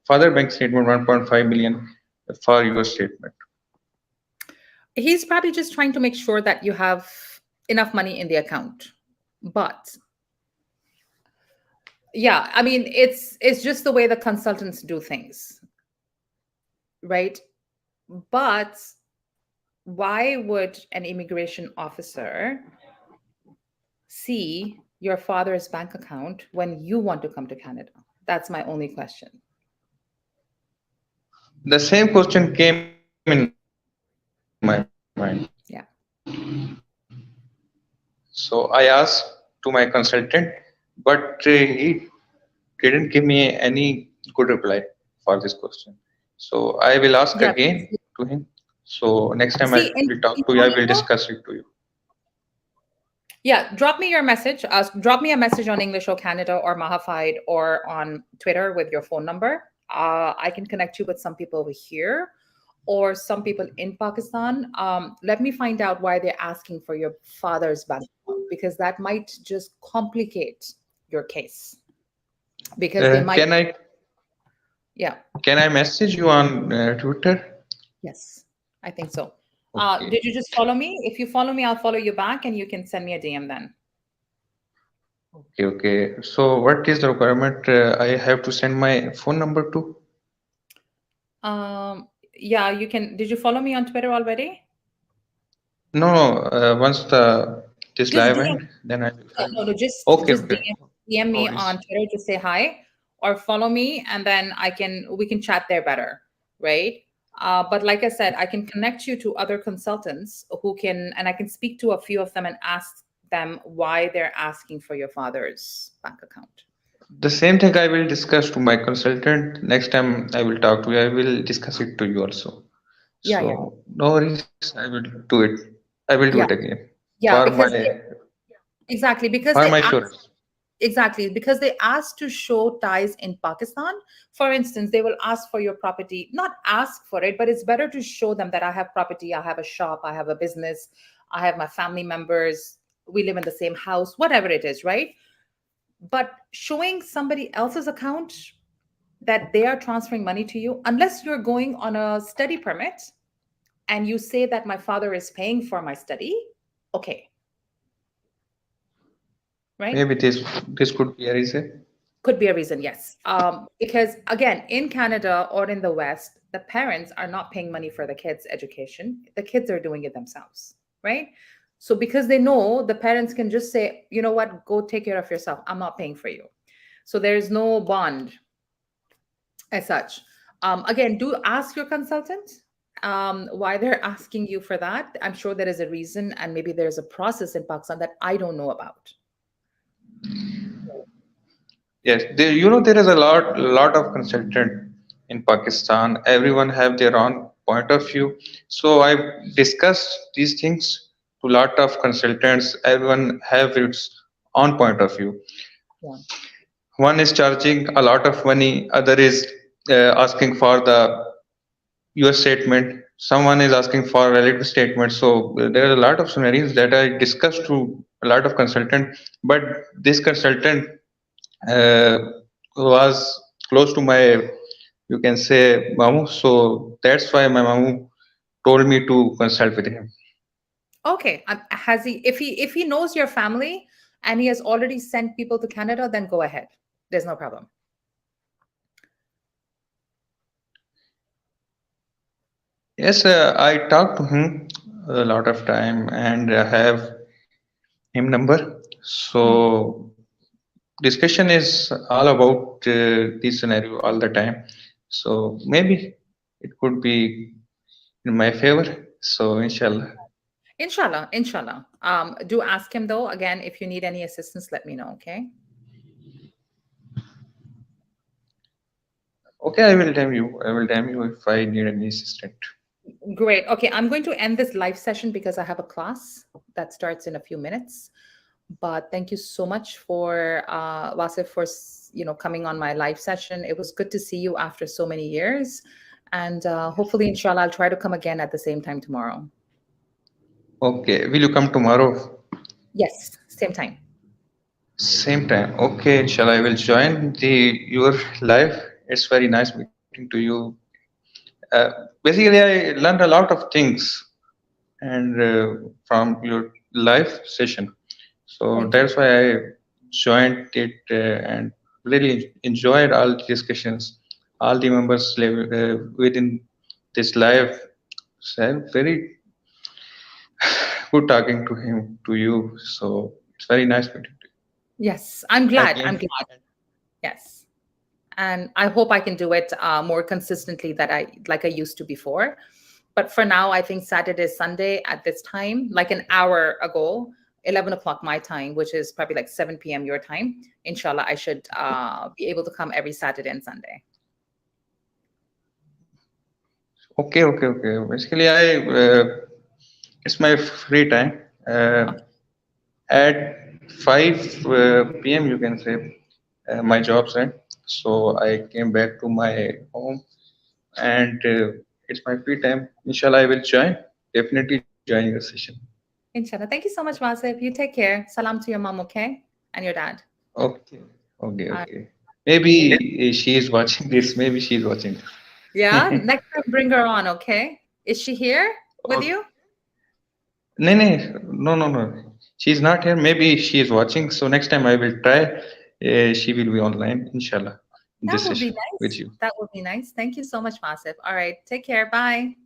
father bank statement, 1.5 million for your statement. He's probably just trying to make sure that you have enough money in the account. But yeah, I mean, it's just the way the consultants do things, right? But why would an immigration officer see your father's bank account when you want to come to Canada? That's my only question. The same question came in my mind. Yeah. So I asked to my consultant, but he didn't give me any good reply for this question. So I will ask Yeah. again to him. So next time I See, in will talk to you, I will Canada, discuss it to you. yeah, drop me your message. Drop me a message on English O Canada or Mahafide or on Twitter with your phone number. I can connect you with some people over here or some people in Pakistan. Let me find out why they're asking for your father's bank account, because that might just complicate your case. Because they might, yeah, Can I message you on Twitter? yes, I think so. Okay. Did you just follow me? If you follow me, I'll follow you back and you can send me a DM then. Okay, okay. So what is the requirement? I have to send my phone number to? Yeah, you can. Did you follow me on Twitter already? No, no. Once this Just live DM. end, then I will find. No, just Okay, just okay. DM No me worries. on Twitter to say hi or follow me, and then we can chat there better, right? But like I said, I can connect you to other consultants who can, and I can speak to a few of them and ask them why they're asking for your father's bank account. The same thing I will discuss to my consultant. Next time I will talk to you, I will discuss it to you also. Yeah, yeah, So no worries, I will do it. I will do it yeah, again yeah. for Because my exactly because for they my ask. assurance. Exactly, because they ask to show ties in Pakistan. For instance, they will ask for your property, not ask for it, but it's better to show them that I have property, I have a shop, I have a business, I have my family members, we live in the same house, whatever it is, right? But showing somebody else's account that they are transferring money to you, unless you're going on a study permit and you say that my father is paying for my study, okay, right? Maybe this could be a reason. Could be a reason, yes. Because again, in Canada or in the West, the parents are not paying money for the kids' education. The kids are doing it themselves, right? So because they know, the parents can just say, you know what, go take care of yourself. I'm not paying for you. So there's no bond as such. Again, do ask your consultant why they're asking you for that. I'm sure there is a reason, and maybe there's a process in Pakistan that I don't know about. Yes, there is a lot of consultant in Pakistan. Everyone have their own point of view. So I've discussed these things to lot of consultants. Everyone have its own point of view. Yeah. One is charging a lot of money. Other is asking for the your statement. Someone is asking for a relative statement. So there are a lot of scenarios that I discussed to a lot of consultant. But this consultant uh, was close to my, you can say, mamu. So that's why my mamu told me to consult with him. Okay. Has he, if he knows your family and he has already sent people to Canada, then go ahead. There's no problem. Yes, I talked to him a lot of time and I have him number. So discussion is all about this scenario all the time. So maybe it could be in my favor. So inshallah. Inshallah, inshallah. Do ask him though. Again, if you need any assistance, let me know. Okay. Okay, I will tell you. I will tell you if I need any assistant. Great. Okay, I'm going to end this live session because I have a class that starts in a few minutes. But thank you so much for Wasif for coming on my live session. It was good to see you after so many years, and hopefully, inshallah, I'll try to come again at the same time tomorrow. Okay, will you come tomorrow? Yes, same time. Same time. Okay, inshallah, I will join your live. It's very nice meeting to you. Basically, I learned a lot of things and from your live session. So Thank you. that's why I joined it and really enjoyed all the discussions. All the members within this live said very good talking to him to you. So it's very nice meeting to Yes, I'm you. glad. I'm Again, glad. Yes, and I hope I can do it more consistently that I used to before. But for now, I think Saturday, Sunday at this time, like an hour ago, 11 o'clock my time, which is probably like 7 p.m. your time. Inshallah, I should be able to come every Saturday and Sunday. Okay, okay, okay. Basically, it's my free time. At 5 p.m. you can say my job's end. So I came back to my home, and it's my free time. Inshallah, I will join. Definitely join your session. Inshallah. Thank you so much, Wasif. You take care. Salam to your mom, okay? And your dad. Okay, okay, Uh, okay. Maybe she is watching this. Maybe she is watching. Yeah, next time bring her on, okay? Is she here with Okay. you? No. She's not here. Maybe she is watching. So next time I will try. She will be online, inshallah, in That this would be session with nice. you. That would be nice. Thank you so much, Wasif. All right, take care. Bye.